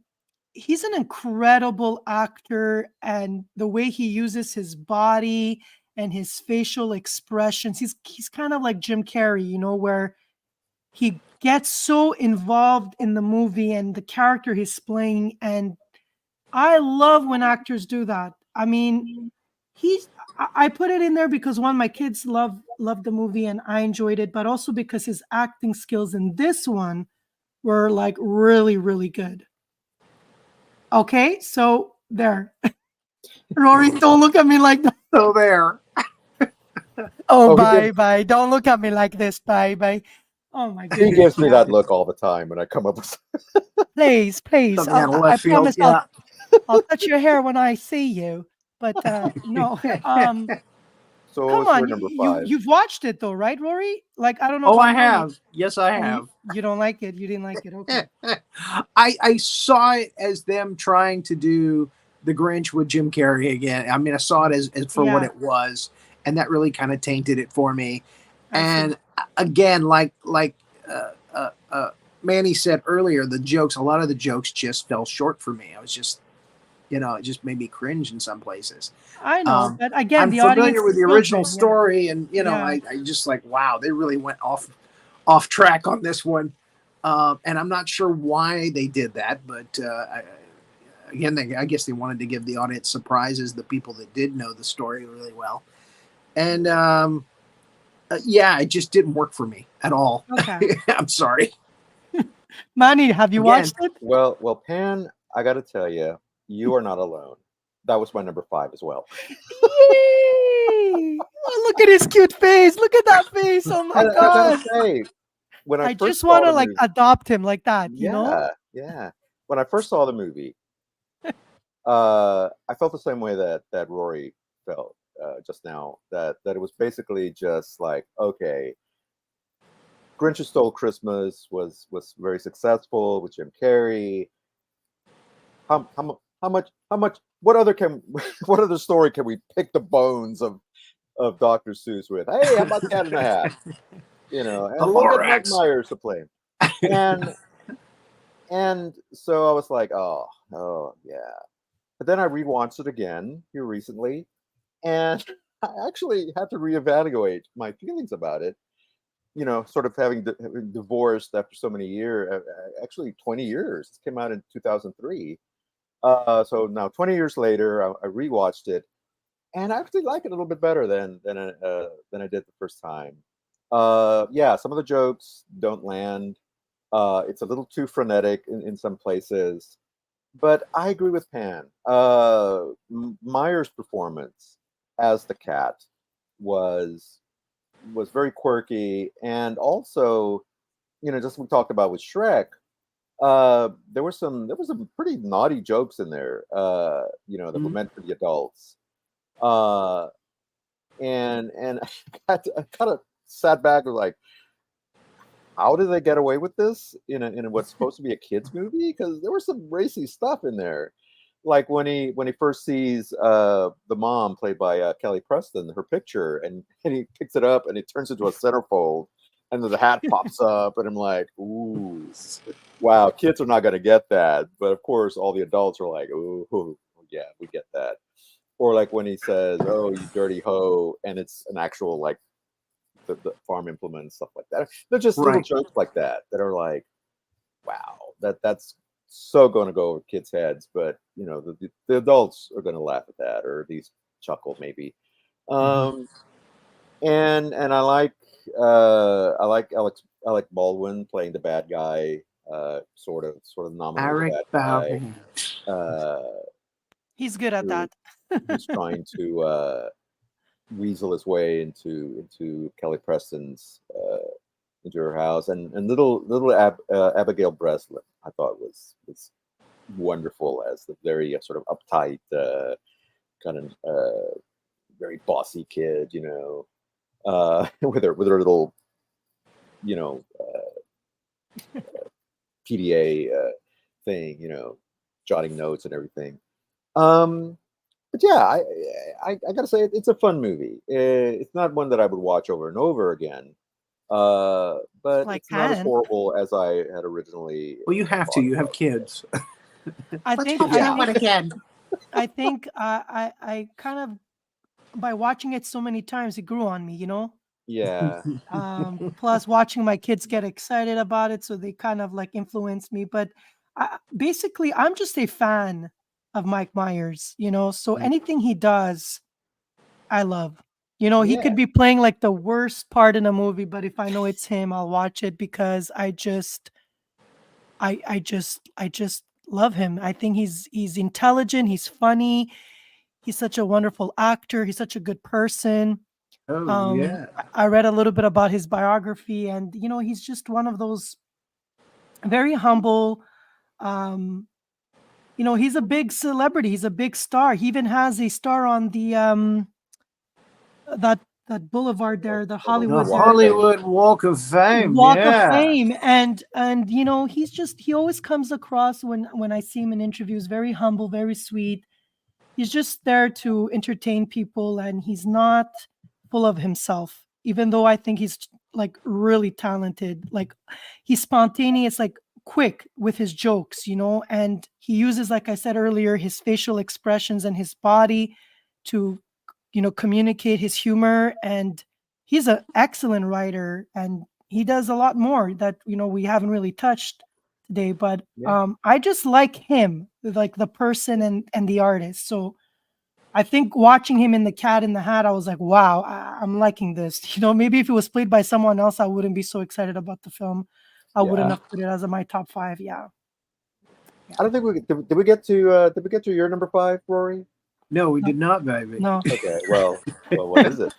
he's an incredible actor, and the way he uses his body and his facial expressions, he's kind of like Jim Carrey, where he gets so involved in the movie and the character he's playing, and I love when actors do that. I mean, I put it in there because one, my kids love the movie and I enjoyed it, but also because his acting skills in this one were like really, really good. Okay, so there. Rory, don't look at me like that. So there. Oh, Oh, bye, bye. Don't look at me like this. Bye, bye. Oh my he goodness. gives me Yeah. that look all the time when I come up with. Please, please. Something out of I left field. promise Yeah. I'll touch your hair when I see you. But no. So what Come was your on. number You 5? you've watched it though, right, Rory? Like, I don't know if Oh, I I'm wrong. have. Yes, I Oh, have. you don't like it. You didn't like it. Okay. I saw it as them trying to do the Grinch with Jim Carrey again. I mean, I saw it as for what Yeah, it was, and that really kind of tainted it for me. I see. And again, like uh, uh, uh, Manny said earlier, a lot of the jokes just fell short for me. I was just, it just made me cringe in some places. I know, Um, but again, I'm the audience familiar with is the original children. Yeah. story, and Yeah. I just like, wow, they really went off track on this one. And I'm not sure why they did that, but again, I guess they wanted to give the audience surprises, the people that did know the story really well. And yeah, it just didn't work for me at all. Okay. I'm sorry. Manny, have you Again, watched it? Well, Pan, I got to tell you, you are not alone. That was my number 5 as well. Yay! Oh, look at his cute face. Look at that face. Oh my And I gotta god. say, when I I first just saw want to the like movie, adopt him like that. yeah, when I first saw the movie, I felt the same way that Rory felt just now. That it was basically just like, okay, Grinch Who Stole Christmas was very successful with Jim Carrey. How much? What other can what other story can we pick the bones of Dr. Seuss with? Hey, how about Cat in the Hat? the And we'll get Mike Lorax. Myers to play him. And so I was like, oh yeah. But then I rewatched it again here recently, and I actually had to reevaluate my feelings about it. Sort of having divorced after so many years, actually 20 years. It came out in 2003. So now 20 years later, I rewatched it, and I actually like it a little bit better than I did the first time. Yeah, some of the jokes don't land. It's a little too frenetic in some places, but I agree with Pan. Meyer's performance as the cat was was very quirky, and also, just we talked about with Shrek. There were some pretty naughty jokes in there. That were Mhm. meant for the adults. Uh, and I kind of sat back and was like, how did they get away with this in what's supposed to be a kids movie? Because there was some racy stuff in there, like when he first sees the mom played by Kelly Preston, her picture, and he picks it up and it turns into a centerfold, and then the hat pops up, and I'm like, ooh, wow, kids are not going to get that, but of course all the adults are like, ooh, yeah, we get that. Or like when he says, "Oh, you dirty hoe," and it's an actual like the farm implement and stuff like that. They're just little Right. jokes like that are like, wow, that's so going to go over kids' heads. But the adults are going to laugh at that, or at least chuckle maybe. Mhm. Um, and I like Alec Baldwin playing the bad guy, sort of nominally the Eric bad guy. Bauman. Uh, He's good at who that. who's trying to weasel his way into Kelly Preston's into her house, and little Abigail Breslin I thought was wonderful as the very sort of uptight kind of very bossy kid, with her little you know PDA thing, jotting notes and everything. Um, but yeah, I gotta say it's a fun movie. It's not one that I would watch over and over again, but Like it's not as Han. horrible as I had originally Well, you have to. thought You it have was. kids. I Let's think watch I that one think again. I think I kind of, by watching it so many times, it grew on me, you know. Yeah, Plus, watching my kids get excited about it, so they kind of like influence me. But basically, I'm just a fan of Mike Myers, you know. So anything he does, I love. You know, he yeah, could be playing like the worst part in a movie, but if I know it's him, I'll watch it because I just love him. I think he's intelligent, he's funny, he's such a wonderful actor, he's such a good person. Oh yeah. I read a little bit about his biography, and you know, he's just one of those very humble. Um, you know, he's a big celebrity. He's a big star. He even has a star on the that boulevard there, the the The Hollywood Walk of there, Fame. Hollywood Walk of Fame. Walk of Yeah. Fame. And you know, he always comes across when I see him in interviews very humble, very sweet. He's just there to entertain people, and he's not full of himself, even though I think he's like really talented. Like, he's spontaneous, like quick with his jokes, you know, and he uses, like I said earlier, his facial expressions and his body to, you know, communicate his humor. And he's an excellent writer, and he does a lot more that, you know, we haven't really touched today. But Yeah, I just like him, like the person and the artist. So I think watching him in The Cat in the Hat, I was like, wow, I'm liking this. You know, maybe if it was played by someone else, I wouldn't be so excited about the film. I wouldn't yeah. have put it as my top five. Yeah. I don't think did we get to your number five, Rory? No, we No. did not, baby. No. Okay, well, what is it?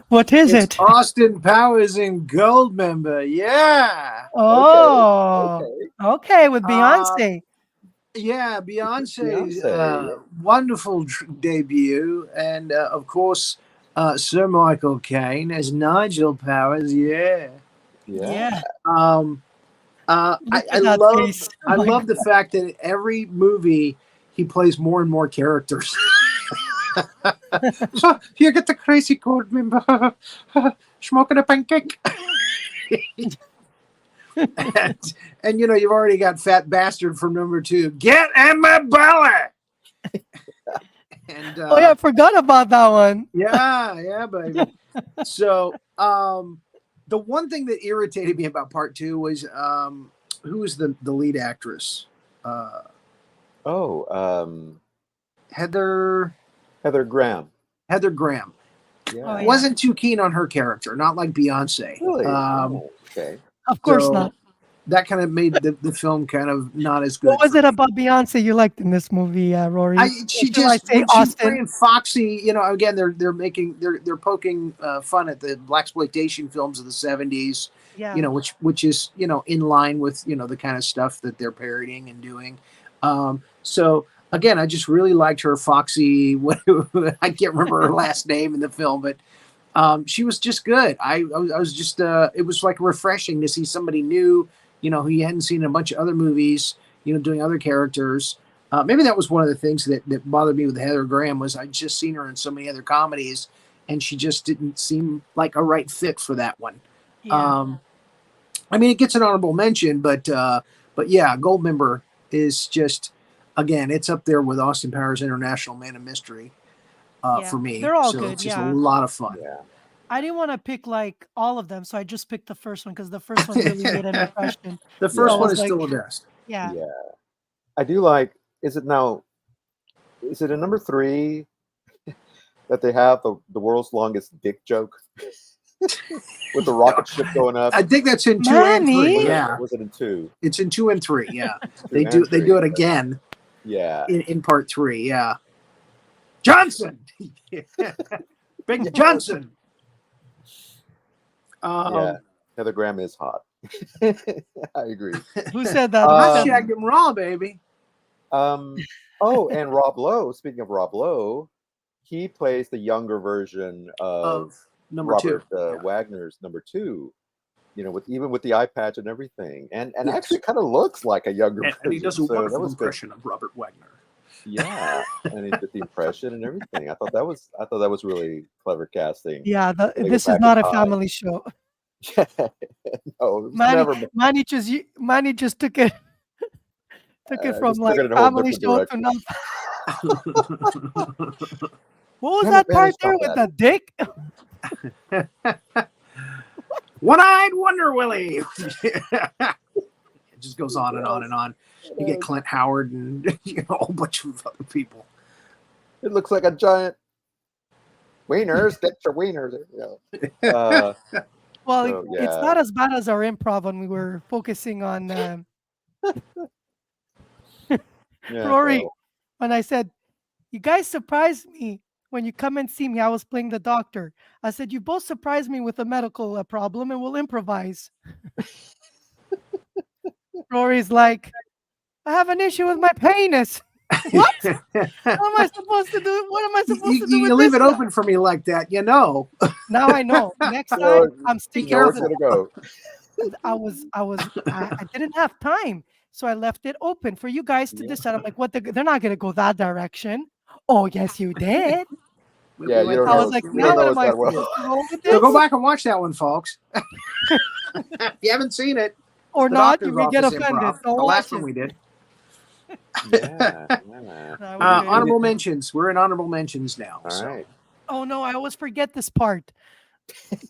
What is It's it? Austin Powers in Goldmember. Yeah. Okay, Oh, okay, okay. With Uh, Beyonce. yeah, Beyonce's Beyonce. Yeah, wonderful debut. And of course, Sir Michael Caine as Nigel Powers. Yeah. yeah, Yeah. Um, Look I at that face. love Oh I my love the fact that in every movie he plays more and more characters. So you get the crazy gold member smoking a pancake. and you know you've already got Fat Bastard from number 2. Get in my belly. And Oh yeah, I forgot about that one. yeah, baby. So the one thing that irritated me about part 2 was who was the lead actress? Oh, Heather Heather Graham. Graham. Yeah. Oh, yeah. Wasn't too keen on her character, not like Beyonce. Really? Oh, okay. Of course So not. that kind of made the film kind of not as What good. was for it me. about Beyonce you liked in this movie, Rory? She Or shall I just say when she's Austin? playing Foxy, you know, again they're poking fun at the blaxploitation films of the 70s, Yeah. you know, which is, you know, in line with, you know, the kind of stuff that they're parodying and doing. So again, I just really liked her Foxy. I can't remember her last name in the film, but she was just good. I was just it was like refreshing to see somebody new, you know, who you hadn't seen in a bunch of other movies, you know, doing other characters. Maybe that was one of the things that bothered me with Heather Graham was I'd just seen her in so many other comedies, and she just didn't seem like a right fit for that one. Yeah. I mean, it gets an honorable mention, but yeah, Goldmember is just, again, it's up there with Austin Powers International Man of Mystery Yeah. for me. They're all So good. it's just a Yeah. lot of fun. Yeah. I didn't want to pick like all of them, so I just picked the first one because the first one really made an impression. The So first I one was is like, still the best. yeah. Yeah. I do like. Is it in number 3 that they have the world's longest dick joke with the rocket ship going up? I think that's in 2 and 3. Manny? Yeah, Was it in 2? it's in 2 and 3. Yeah, 2 they do and 3. it again Yeah. in part 3. Yeah, Johnson, Big Johnson. Yeah. Heather Graham is hot. I agree. Who said that? I Um, shagged him raw, baby. Oh, and Rob Lowe. Speaking of Rob Lowe, he plays the younger version of Of number Robert 2. Yeah. Wagner's number 2. You know, with the eye patch and everything, and Yes. actually kind of looks like a younger And he version. does a So that wonderful was good. impression of Robert Wagner. Yeah, and he did the impression and everything. I thought that was really clever casting. Yeah, Putting it this is back in not a time. family show. Yeah. No, it was Manny never. Manny just took it from Just took like it in a whole family different show to direction. not. What was Damn it, that Manny, part there stop with that. the dick? One-eyed Wonder Willie. It just goes on and on and on. You get Clint Howard and a whole bunch of other people. It looks like a giant wieners. Get your wieners. Well, So, it's yeah. not as bad as our improv when we were focusing on Yeah, Rory. well, When I said, "You guys surprised me when you come and see me," I was playing the doctor. I said, "You both surprised me with a medical problem, and we'll improvise." Rory's like, "I have an issue with my penis." What? What am I supposed to do? What am I supposed to do You with leave this it now? open for me like that, you know. Now I know. Next you time, know, I'm you sticking know to where it's the. gonna go. I didn't have time, so I left it open for you guys to Yeah. decide. I'm like, what? They're not gonna go that direction. Oh, yes, you did. Yeah, you don't I was know. like, You now don't what know am it's I that well. supposed to roll with So go this? back and watch that one, folks. If you haven't seen it, Or the not? You Doctor's may get Office offended. improv. Don't The last watch one it. we did. Yeah. That was good. Honorable mentions. We're in honorable mentions now. All So. right. Oh no, I always forget this part.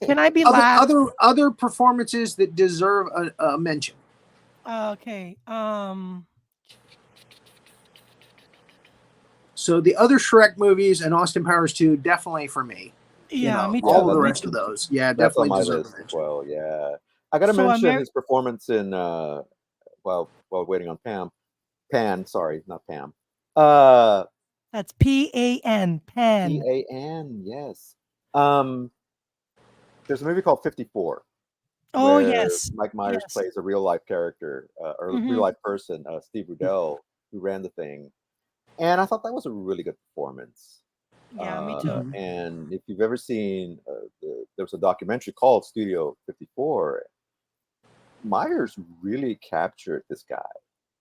Can I be Other, last? other performances that deserve a mention. Okay. So the other Shrek movies and Austin Powers 2 definitely for me. Yeah, me too. All of the me rest too. of those, yeah, That's on definitely my deserve list a as mention. well. Yeah, I got to So mention his performance in while waiting on Pan. Sorry, not Pam. That's Pan. Pan. Pan. Yes. There's a movie called 54. Oh Where yes. Mike Myers Yes. plays a real life character or real life person, Steve Rudell, who ran the thing, and I thought that was a really good performance. Yeah, me too. And if you've ever seen, there was a documentary called Studio 54. Myers really captured this guy.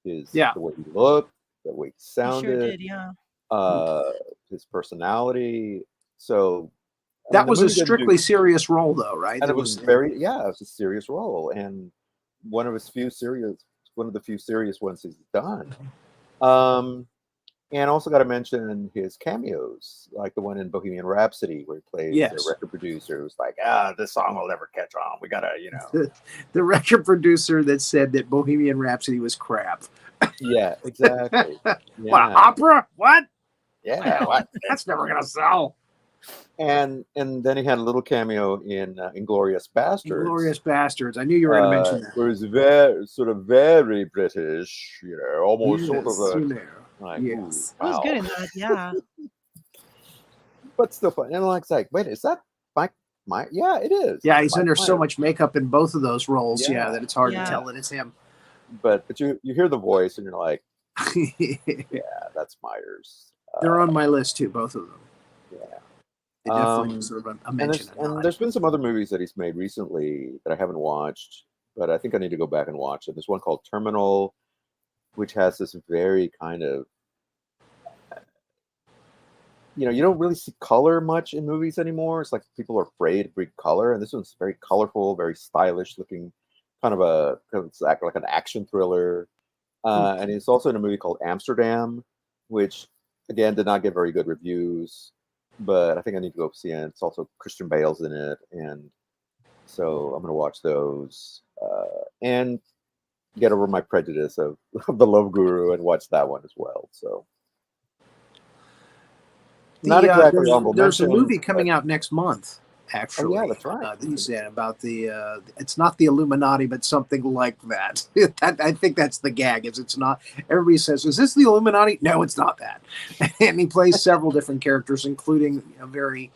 The way he looked, the way he sounded, He sure did, yeah. his personality. So that was a strictly serious role, though, right? And it was it was a serious role, and one of the few serious ones he's done. And also got to mention his cameos, like the one in Bohemian Rhapsody where he plays the record producer who's like, this song will never catch on. We gotta, the record producer that said that Bohemian Rhapsody was crap. Yeah, exactly. Yeah. What, opera? What? Yeah, what? That's never gonna sell. And then he had a little cameo in Inglourious Basterds. Inglourious Basterds. I knew you were going to mention that. Where he's very British, almost sort of like, yes. It was good in that, yeah. But still fun. And like, wait, is that Mike? Yeah, it is. Yeah, he's Mike under Myers. so much makeup in both of those roles, that it's hard to tell that it's him. But you hear the voice and you're like, yeah, that's Myers. They're on my list too, both of them. Yeah. They definitely deserve a mention. And there's been some other movies that he's made recently that I haven't watched, but I think I need to go back and watch it. There's one called Terminal, which has this very kind of, you don't really see color much in movies anymore. It's like people are afraid to bring color, and this one's very colorful, very stylish looking, kind of like an action thriller. And it's also in a movie called Amsterdam, which again did not get very good reviews, but I think I need to go see it. It's also Christian Bale's in it, and so I'm going to watch those and get over my prejudice of the Love Guru and watch that one as well. So not exactly there's a movie coming out next month. Actually, yeah, that's right. He said about the it's not the Illuminati, but something like that. I think that's the gag. It's not. Everybody says, "Is this the Illuminati?" No, it's not that. And he plays several different characters, including a very.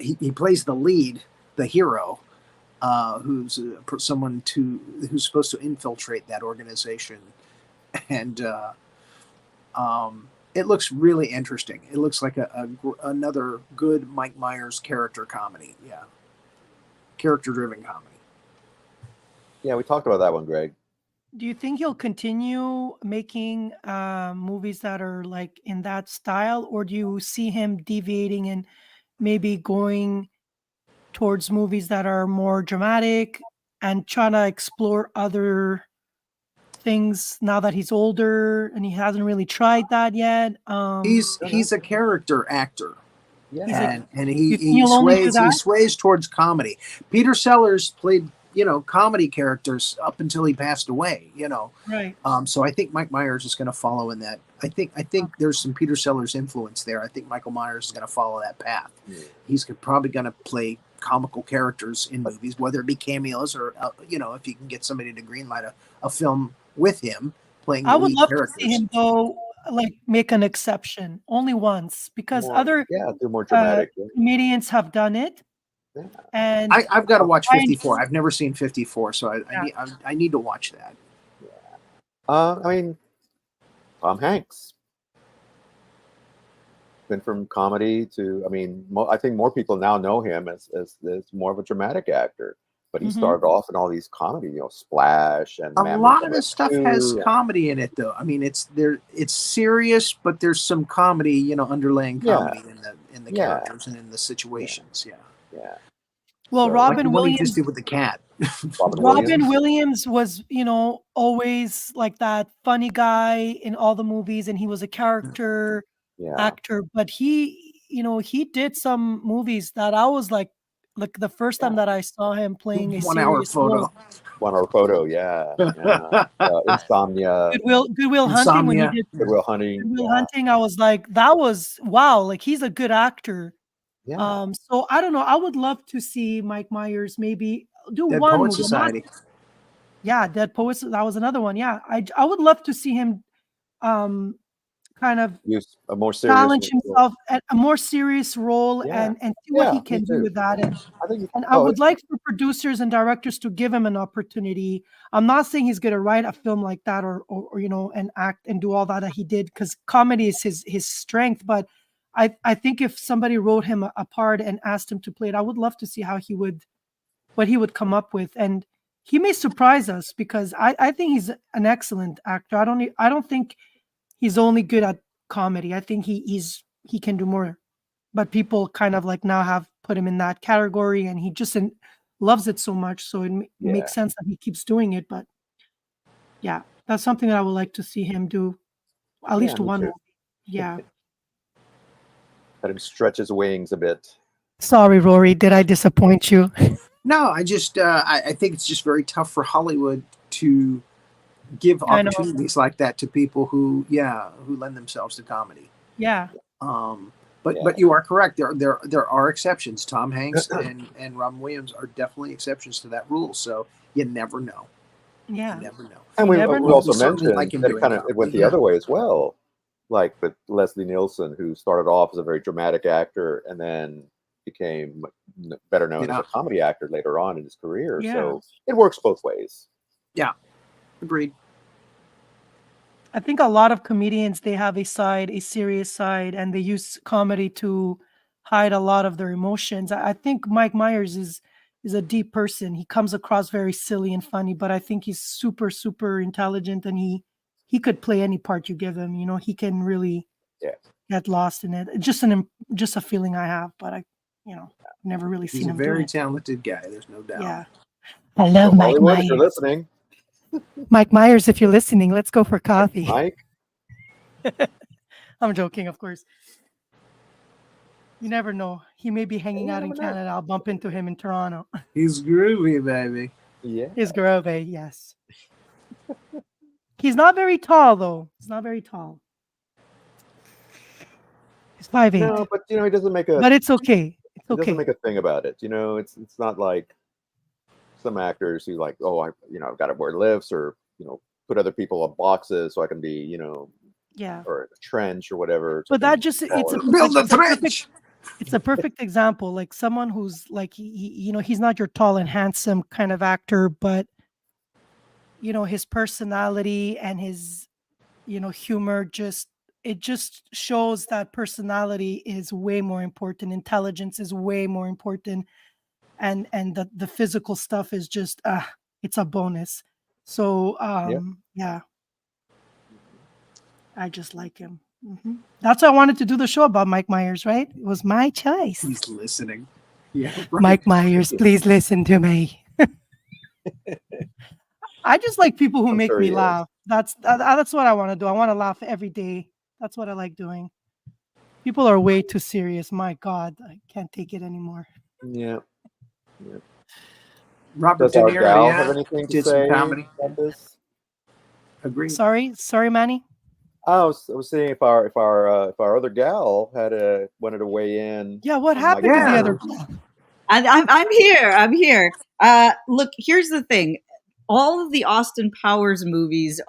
He plays the lead, the hero, who's someone who's supposed to infiltrate that organization, and it looks really interesting. It looks like another good Mike Myers character comedy. Yeah. Character-driven comedy. Yeah, we talked about that one, Greg. Do you think he'll continue making movies that are like in that style, or do you see him deviating and maybe going towards movies that are more dramatic and trying to explore other things now that he's older and he hasn't really tried that yet? He's a character actor. He's a. Yeah. And You think he'll only do he that? sways towards comedy. Peter Sellers played, comedy characters up until he passed away, Right. So I think Mike Myers is going to follow in that. I think there's some Peter Sellers influence there. I think Michael Myers is going to follow that path. Yeah. He's probably going to play comical characters in movies, whether it be cameos or if you can get somebody to greenlight a film with him playing the I would lead love characters. to see him though, like make an exception only once, because More, other do more dramatic. comedians have done it, Yeah. and I've got to watch I 54. I've never seen 54, so Yeah. I need to watch that. I mean, Tom Hanks went from comedy to. I mean, I think more people now know him as more of a dramatic actor. But he Mhm. started off in all these comedy, Splash and A Man lot with of the this stuff Rescue, has and- comedy in it, though. I mean, it's serious, but there's some comedy, underlaying Yeah. comedy in the Yeah. characters and in the situations. Yeah, Yeah. Well, So- like Robin the one he Williams. just did with the cat. Robin Williams was, always like that funny guy in all the movies, and he was a character Yeah. actor. But he did some movies that I was like the first time that I saw him playing a 1 hour serious photo. role. 1 Hour Photo, yeah. Insomnia, Goodwill Hunting, when he Insomnia. did Goodwill Hunting. Goodwill Hunting, I was like, that was wow, like he's a good actor. Yeah. So I don't know. I would love to see Mike Myers maybe do Dead one Poet movie. Society. Yeah, Dead Poets. That was another one. Yeah, I would love to see him kind of Use a more serious challenge role. himself at a more serious role Yeah. and see what he Yeah, can me do too. with that. And I think. I would like for producers and directors to give him an opportunity. I'm not saying he's going to write a film like that or and act and do all that he did, because comedy is his strength. But I think if somebody wrote him a part and asked him to play it, I would love to see what he would come up with. And he may surprise us, because I think he's an excellent actor. I don't think he's only good at comedy. I think he can do more. But people kind of like now have put him in that category, and he just loves it so much. So it makes sense that he keeps doing it. But yeah, that's something that I would like to see him do at least me one too. movie. Yeah. Let him stretch his wings a bit. Sorry, Rory. Did I disappoint you? No, I just I think it's just very tough for Hollywood to give I know. opportunities like that to people who lend themselves to comedy. Yeah. But you are correct. There are exceptions. Tom Hanks and Robin Williams are definitely exceptions to that rule. So you never know. Yeah. You never know. And we never know. also Certainly mentioned like him that doing it went the comedy. other way as well. Like with Leslie Nielsen, who started off as a very dramatic actor and then became better known as a comedy actor later on in his career. Yeah. So it works both ways. Yeah, agreed. I think a lot of comedians, they have a serious side, and they use comedy to hide a lot of their emotions. I think Mike Myers is a deep person. He comes across very silly and funny, but I think he's super, super intelligent, and he could play any part you give him. He can really get lost in it. It's just a feeling I have, but I never really He's seen a him do very it. talented guy. There's no doubt. Yeah. I love Mike Hollywood, if you're Myers. listening, Mike Myers, if you're listening, let's go for coffee. Mike. I'm joking, of course. You never know. He may be hanging out in Canada. I'll bump into him in Toronto. He's groovy, baby. Yeah. He's groovy, yes. He's not very tall, though. He's not very tall. He's 5'8". No, but he doesn't make a. But it's okay. It's He okay. doesn't make a thing about it. It's not like some actors who like, oh, I've got to wear lifts or put other people in boxes so I can be Yeah. or a trench or whatever. But that just Build a trench. It's a perfect example. Like someone who's like he's not your tall and handsome kind of actor, but his personality and his humor just shows that personality is way more important. Intelligence is way more important. And the physical stuff is just it's a bonus. So Yep. yeah, I just like him. That's why I wanted to do the show about Mike Myers, right? It was my choice. He's listening. Yeah, right. Mike Myers, please listen to me. I just like people who I'm make sure me he is. laugh. That's what I want to do. I want to laugh every day. That's what I like doing. People are way too serious. My God, I can't take it anymore. Yeah. Yeah. Robert Does De our Niro, gal yeah, have anything to did some say comedy. about this? Agreed. Sorry, Manny. I was seeing if our other gal wanted to weigh in. Yeah, what on Mike happened to the Yeah. other? I'm here. I'm here. Look, here's the thing. All of the Austin Powers movies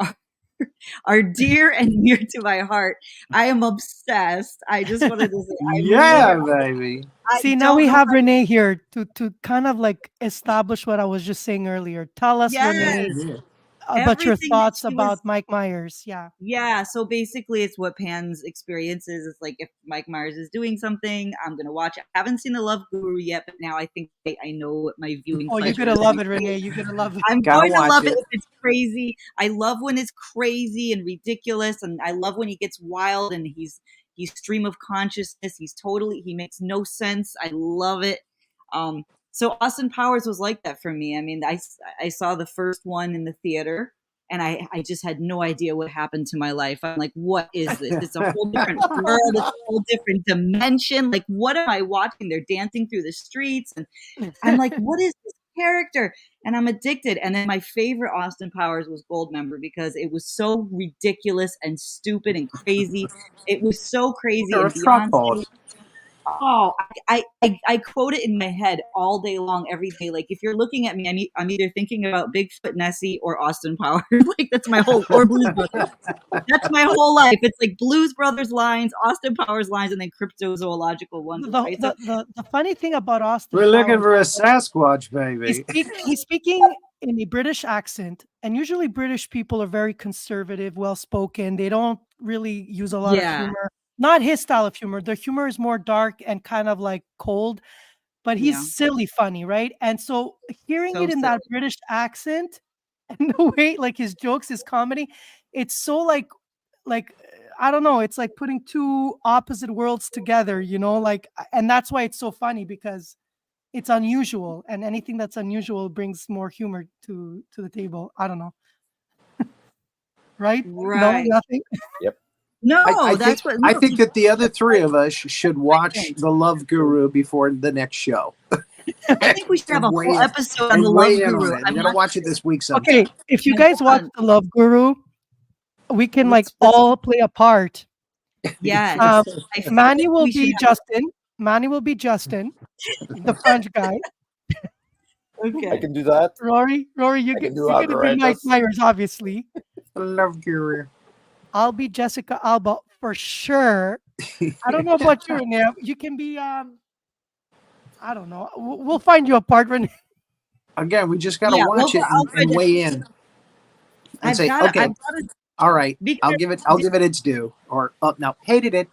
are dear and near to my heart. I am obsessed. I just wanted to say, Yeah, baby. See, now we have Renee here to kind of like establish what I was just saying earlier. Tell us, Renee, Yes, about your everything that thoughts she was. about Mike Myers. Yeah. Yeah, so basically, it's what Pan's experience is. It's like if Mike Myers is doing something, I'm gonna watch it. I haven't seen The Love Guru yet, but now I think I know what my viewing Oh, you're pleasure gonna is. love it, Renee. You're gonna love it. I'm Gotta going to watch love it it. if it's crazy. I love when it's crazy and ridiculous, and I love when he gets wild and he's stream of consciousness. He makes no sense. I love it. So Austin Powers was like that for me. I mean, I saw the first one in the theater, and I just had no idea what happened to my life. I'm like, what is this? It's a whole different world. It's a whole different dimension. Like, what am I watching? They're dancing through the streets, and I'm like, what is this character? And I'm addicted. And then my favorite Austin Powers was Goldmember because it was so ridiculous and stupid and crazy. It was so crazy You're a and truck Beyonce. boss. Oh, I quote it in my head all day long, every day. Like if you're looking at me, I'm either thinking about Bigfoot Nessie or Austin Powers. Like that's my whole or Blues Brothers. That's my whole life. It's like Blues Brothers lines, Austin Powers lines, and then cryptozoological ones. The, Right? So the funny thing about Austin We're looking Powers, for a Sasquatch, baby. he's speaking in a British accent, and usually British people are very conservative, well spoken. They don't really use a lot of yeah, humor. Not his style of humor. Their humor is more dark and kind of like cold, but he's yeah, silly funny, right? And so hearing so it in silly. that British accent and the way like his jokes, his comedy, it's so like I don't know, it's like putting two opposite worlds together, like, and that's why it's so funny because it's unusual, and anything that's unusual brings more humor to the table. I don't know. Right? No, Right. nothing. Yep. No, I that's think what. I No, think that the other three of us should watch thing. The Love Guru before the next show. I think we should have a Weigh whole in- episode on and the Love weigh in Guru. on it. You gotta watch it this week sometime. Okay, if you I guys watch want. The Love Guru, we can like Let's all play a part. yes. Um, I feel Manny like will we should be have. Justin. Manny will be Justin, the French guy. I Okay. can do that. Rory, I can do you're gonna be Mike outrageous. Myers, obviously. The Love Guru. I'll be Jessica Alba for sure. I don't know about you, Renee. You can be I don't know. We'll find you a part, Renee. Again, we just gotta Yeah, watch it I'll try and to. weigh in and I've say, got. okay, I've got to. all right, I'll Because give it its due. Or no, hated it.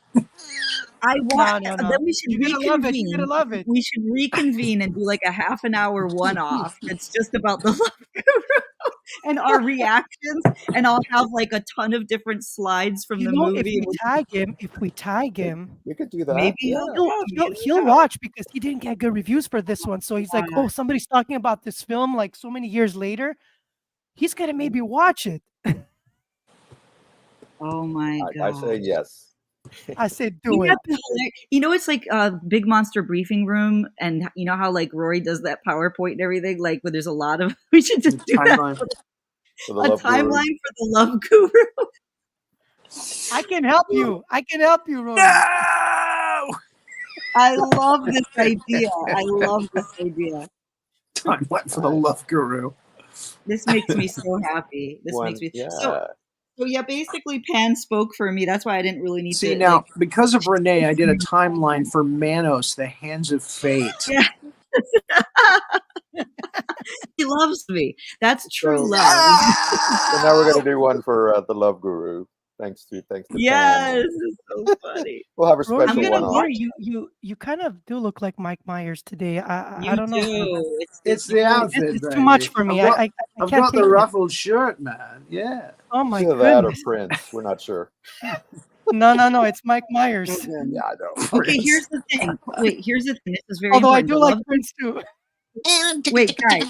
I want. No. Then we should You're gonna love it. You're reconvene. gonna love it. We should reconvene and do like a half an hour one off. That's just about the Love Guru and our reactions, and I'll have like a ton of different slides from You the know, if movie. we tag him, We could do that. Maybe Yeah. he'll watch because he didn't get good reviews for this one. So he's like, oh, somebody's talking about this film like so many years later. He's gonna maybe watch it. Oh my god! I say yes. I said, do it. It's like a Big Monster Briefing Room, and you know how like Rory does that PowerPoint and everything, like where there's a lot of. We should just do Timeline. that. For the A Love Guru. timeline for the Love Guru. I can help you. Rory. No! I love this idea. I love this idea. Timeline for the Love Guru. This makes me so happy. This makes me so yeah. Basically, Pan spoke for me. That's why I didn't really need See, to. now, because of Renee, I did a timeline for Manos, The Hands of Fate. Yeah. He loves me. That's true love. So now we're gonna do one for the Love Guru. Thanks to Pan. Yes, it's so funny. We'll have a Rory, special I'm gonna one on. watch you kind of do look like Mike Myers today. I You don't know. do. It's the outfit, It's too baby. much for me. I I've can't got the take it. ruffled shirt, man. Yeah. Oh my Either that or goodness. Prince. We're not sure. No. It's Mike Myers. Yeah, I know. Okay, Prince. here's the thing. Wait, here's the thing. This is very Although I important. do The like Love Prince too. Wait, guys.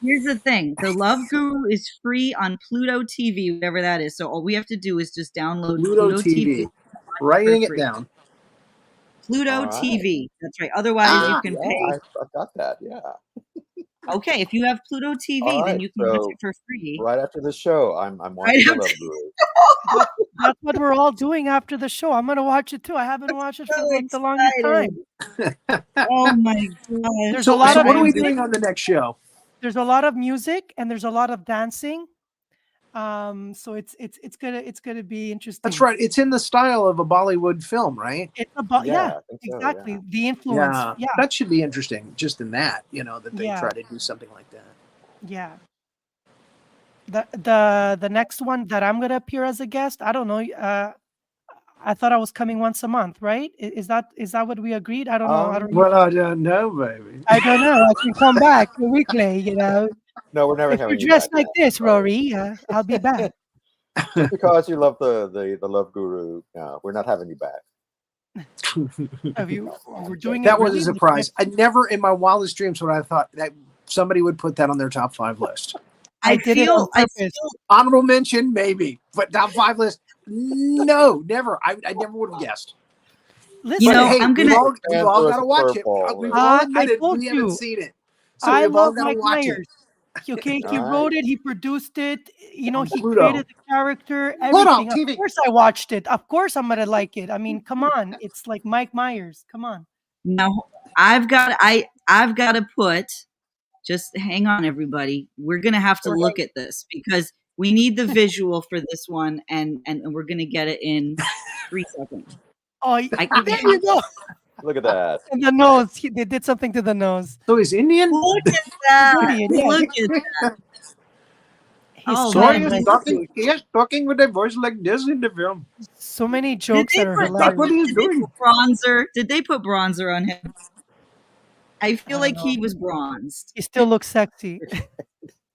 Here's the thing. The Love Guru is free on Pluto TV, whatever that is. So all we have to do is just download Pluto Pluto TV. TV for Writing it free. down. Pluto All right. TV. That's right. Otherwise, you can Yeah, pay. I got that. Yeah. Okay, if you have Pluto TV, All then right. you can watch So it for free. right after the show, I'm Right watching The after. Love Guru. That's what we're all doing after the show. I'm gonna watch it too. I haven't watched it for So like the longest time. excited. Oh my god. There's So, a lot so of what are we music. doing on the next show? There's a lot of music and there's a lot of dancing. So it's gonna be interesting. That's right. It's in the style of a Bollywood film, right? It's about Yeah, I think so, exactly. yeah. The influence. Yeah. Yeah. That should be interesting. Just in that, that they Yeah. try to do something like that. Yeah. The next one that I'm gonna appear as a guest, I don't know. I thought I was coming once a month, right? Is that what we agreed? I don't know. I don't know. Well, I don't know, baby. I don't know. I can come back weekly, No, we're never If you're having you dressed back. like this, Rory, I'll be back. Just because you love the Love Guru, no, we're not having you back. We're doing That it was really a surprise. I never in my wildest dreams would I thought that somebody would put that on their top 5 list. I did it on I purpose. feel Honorable mention, maybe, but top 5 list, no, never. I never would have guessed. Listen, But hey, I'm we've gonna. all got to watch it. curveball. We've all I admitted told we haven't you. seen it, so I we've all love got to Mike watch Myers. Okay, he All right. wrote it, he produced it, he Pluto. created the character, Pluto everything. TV. Of course I watched it. Of course I'm gonna like it. I mean, come on. It's like Mike Myers. Come on. Now I've got to put. Just hang on, everybody. We're gonna have to look at this because we need the visual for this one, and we're gonna get it in 3 seconds. Oh, there you go. Look at that. And the nose. They did something to the nose. So he's Indian? Look at that! Indian, yeah. Look at that! He's Oh, Sorry, man, he's talking with a voice like this in the film. so many Did jokes they that are put, hilarious. What are you doing? bronzer? Did they put bronzer on him? I feel I like don't he know. was bronzed. He still looks sexy.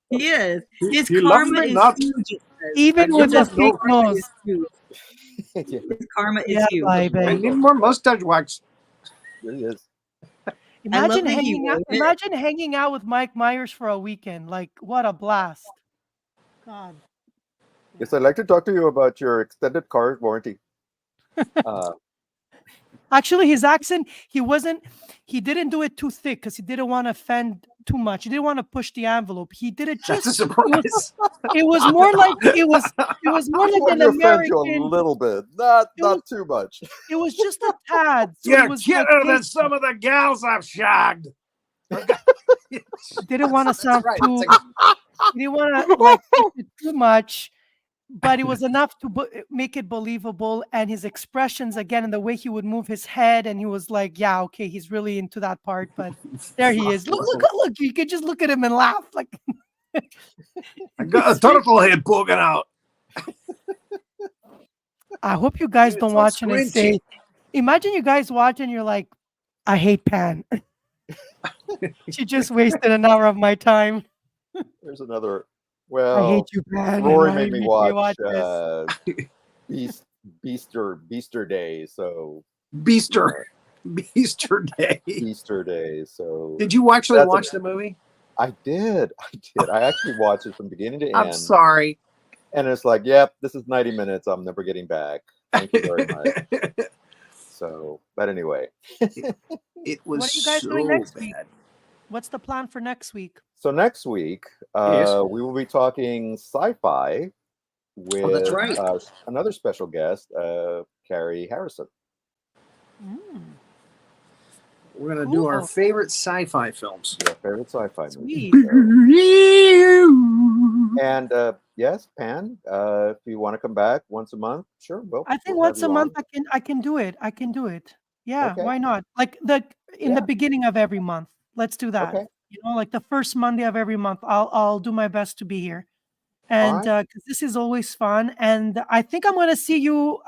He is. His He loves karma me is not. huge. it says. Even I with give the us no fake nose. Is huge. Yeah, His karma is Yeah, huge. I baby. need more mustache wax. there he is. Imagine that he hanging out. wrote it. Imagine hanging out with Mike Myers for a weekend. Like, what a blast! God. Yes, I'd like to talk to you about your extended car warranty. Actually, his accent, he didn't do it too thick because he didn't want to offend too much. He didn't want to push the envelope. He did it That's just, a surprise. it was more like, it was more like an to offend you a American, little bit, not was- too much. it was just a tad. So You're it was cuter like, than some of the gals I've shagged. he didn't want to sound right. too, he didn't want to like push it too much, but it was enough to make it believable. And his expressions again, and the way he would move his head, and he was like, yeah, okay, he's really into that part. But there he is. Look, you could just look at him and laugh. Like, I got a turtle head poking out. I hope you guys Dude, don't it's watch all it and say, imagine you guys watch and you're like, I hate Pan. She just wasted an hour of my time. There's another. I Well, hate you, Pan. Rory and made me you watch this. Beaster Day. So Beaster Day. Beaster Day. So Did you actually That's watch the movie? I did. I actually watched it from beginning to I'm end. sorry. And it's like, yep, this is 90 minutes. I'm never getting back. Thank you very much. So, but anyway. It was What are you guys so doing next bad. week? What's the plan for next week? So next week, Yes. we will be talking sci-fi with that's right. Another special guest, Carrie Harrison. Mm, We're gonna do our Cool. favorite sci-fi films. Your favorite sci-fi movie. sweet. And yes, Pan, if you want to come back once a month, sure. Well, I think we'll have once a you month on. I can do it. I can do it. Yeah, Okay. why not? Like in Yeah. the beginning of every month. Let's do that. Okay. Like the first Monday of every month. I'll do my best to be here. And right. because this is always fun. And I think I'm going to see you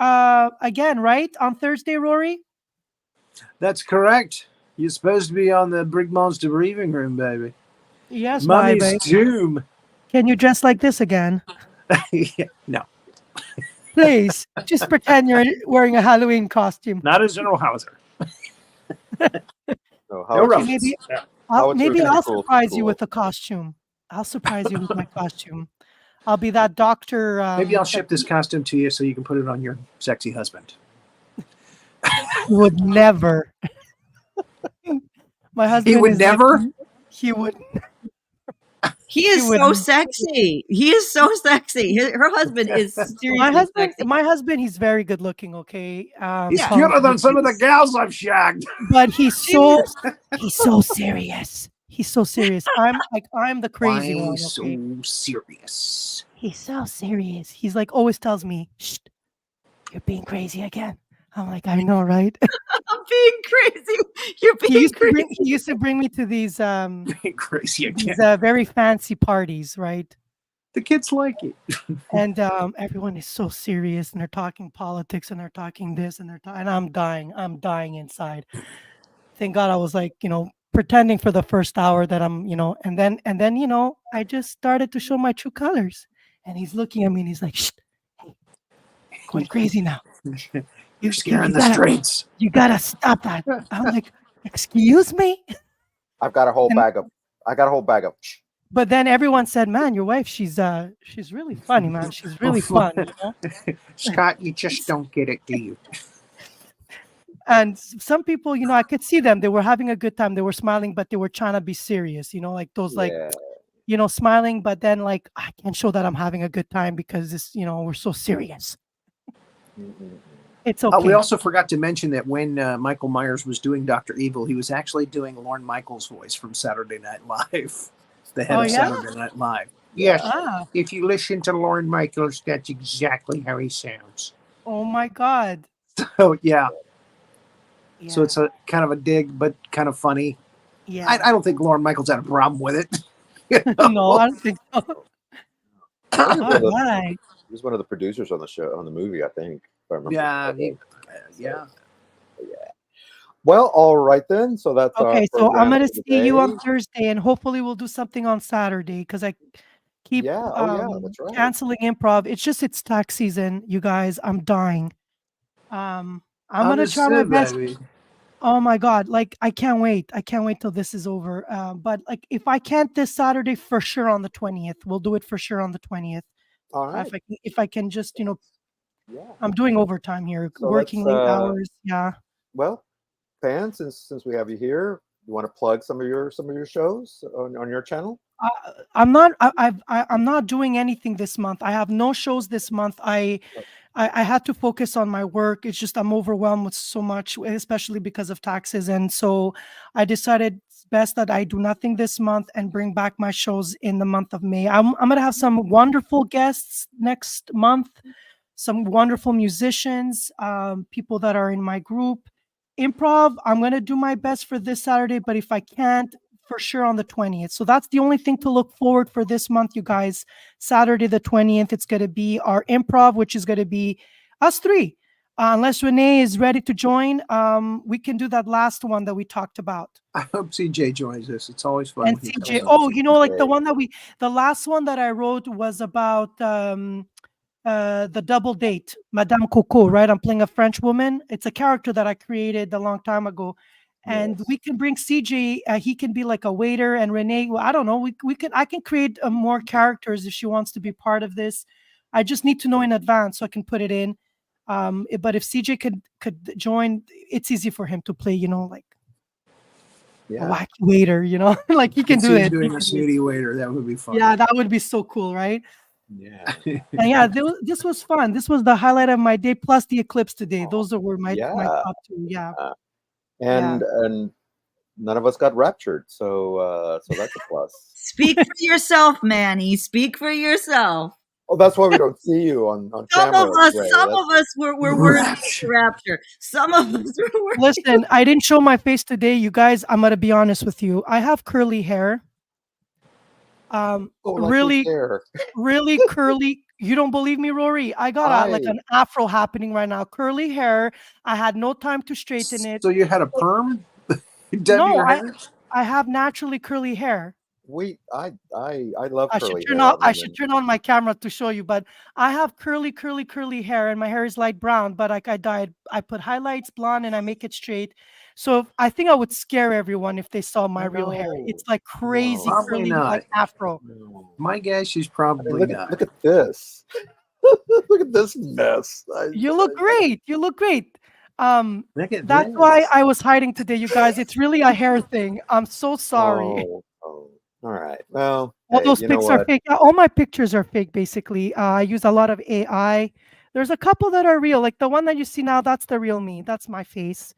again, right? On Thursday, Rory? That's correct. You're supposed to be on the Brig Monster briefing room, baby. Yes, Mummy's baby. Doom. Can you dress like this again? Yeah, no, Please, just pretend you're wearing a Halloween costume. not as General Hauser. No, No Okay, ruffles. maybe Yeah. maybe I'll Cool, surprise you cool. with a costume. I'll surprise you with my costume. I'll be that doctor. Maybe I'll ship this costume to you so you can put it on your sexy husband. Would never. My husband He would is never. like, he would. He is would- so sexy. He is so sexy. Her husband is seriously sexy. My husband, he's very good looking. Okay, He's Yeah. cuter than some of the gals I've shagged. but he's so serious. He's so serious. I'm the crazy Why one. so Okay? serious? He's so serious. He's like always tells me, "Shh, you're being crazy again." I'm like, I know, right? I'm being crazy. You're being crazy. He used to bring me to these Crazy again. these very fancy parties, right? The kids like it. And everyone is so serious, and they're talking politics, and they're talking this, and and I'm dying. I'm dying inside. Thank God I was like, pretending for the first hour that I'm, and then I just started to show my true colors. And he's looking at me and he's like, "Shh, hey, going crazy now. You're scaring the gotta- streets. You gotta stop that." I'm like, "Excuse me?" I've got a whole And- bag of. I got a whole bag of. But then everyone said, "Man, your wife, she's really funny, man. She's really fun." Scott, you just don't get it, do you? And some people, I could see them. They were having a good time. They were smiling, but they were trying to be serious. Like those, Yeah. smiling, but then like I can't show that I'm having a good time because this, we're so serious. Mhm. It's okay. We also forgot to mention that when Michael Myers was doing Dr. Evil, he was actually doing Lorne Michaels' voice from Saturday Night Live, the head Oh, of yeah? Saturday Night Live. Yes, Ah, if you listen to Lorne Michaels, that's exactly how he sounds. oh my God. Oh, yeah. Yeah. So it's a kind of a dig, but kind of funny. yeah. I don't think Lorne Michaels had a problem with it. No, I don't think so. I think All right. He was one of the producers on the show, on the movie, I think. If I remember Yeah, correctly. yeah. Well, all right then. So that's our Okay, so I'm program gonna for the see you on day. Thursday, and hopefully we'll do something on Saturday because I keep Yeah. Oh, yeah. That's right. canceling improv. It's tax season, you guys. I'm dying. I'm gonna try my Understood, best. baby. Oh my God, like I can't wait. I can't wait till this is over. But like if I can't this Saturday, for sure on the 20th. We'll do it for sure on the 20th. All right. If I can just, Yeah. I'm doing overtime here, So working let's, late hours. Yeah. Well, Pan, since we have you here, you want to plug some of your shows on your channel? I'm not. I'm not doing anything this month. I have no shows this month. I had to focus on my work. It's just I'm overwhelmed with so much, especially because of taxes, and so I decided it's best that I do nothing this month and bring back my shows in the month of May. I'm gonna have some wonderful guests next month, some wonderful musicians, people that are in my group. Improv, I'm gonna do my best for this Saturday, but if I can't, for sure on the 20th. So that's the only thing to look forward for this month, you guys. Saturday the 20th, it's going to be our improv, which is going to be us three. Unless Renee is ready to join, we can do that last one that we talked about. I hope CJ joins us. It's always fun. And when he CJ, comes on. like the last one that I wrote was about the double date, Madame Coco, right? I'm playing a French woman. It's a character that I created a long time ago. And we can bring CJ. He can be like a waiter, and Renee. Well, I don't know. I can create more characters if she wants to be part of this. I just need to know in advance so I can put it in. But if CJ could join, it's easy for him to play. Like a wacky waiter. Like he can do it. Doing a snooty waiter, that would be fun. Yeah, that would be so cool, right? Yeah. And yeah, this was fun. This was the highlight of my day, plus the eclipse today. Those were my top two. Yeah. And none of us got raptured, so that's a plus. Speak for yourself, Manny. Speak for yourself. Oh, that's why we don't see you on Some camera. of us were worthy of rapture. Some of us were worthy. Listen, I didn't show my face today, you guys. I'm gonna be honest with you. I have curly hair. like his Really, hair. really curly. You don't believe me, Rory? I got like I an afro happening right now. Curly hair. I had no time to straighten it. So you had a perm done to No, your hair? I have naturally curly hair. I love I should curly turn hair on on I should women. turn on my camera to show you, but I have curly hair, and my hair is light brown, but like I put highlights, blonde, and I make it straight. So I think I would scare everyone if they saw my real hair. No, It's like crazy no, Probably curly, like not. afro. no. My guess is I mean, probably not. look at this. Look at this mess. You look great. You look great. Look at That's why this. I was hiding today, you guys. It's really a hair thing. I'm so sorry. Oh, oh. All right. Well, All hey, those you know pics are what? fake. All my pictures are fake, basically. I use a lot of AI. There's a couple that are real, like the one that you see now. That's the real me. That's my face.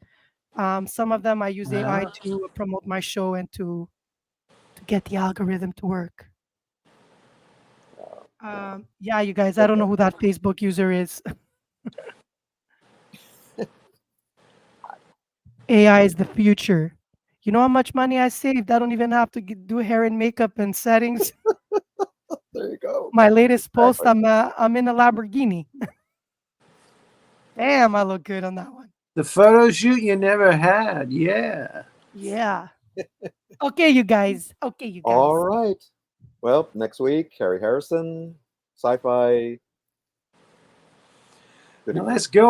Some of them I use AI Uh, to promote my show and to get the algorithm to work. No. Yeah, you guys. I don't Okay. know who that Facebook user is. AI is the future. You know how much money I saved? I don't even have to do hair and makeup and settings. There you go. My latest post, Exactly. I'm in a Lamborghini. Damn, I look good on that one. the photo shoot you never had. Yeah. Yeah. Okay, you guys. Okay, you All guys. right. Well, next week, Carrie Harrison, sci-fi. Good Now evening. let's go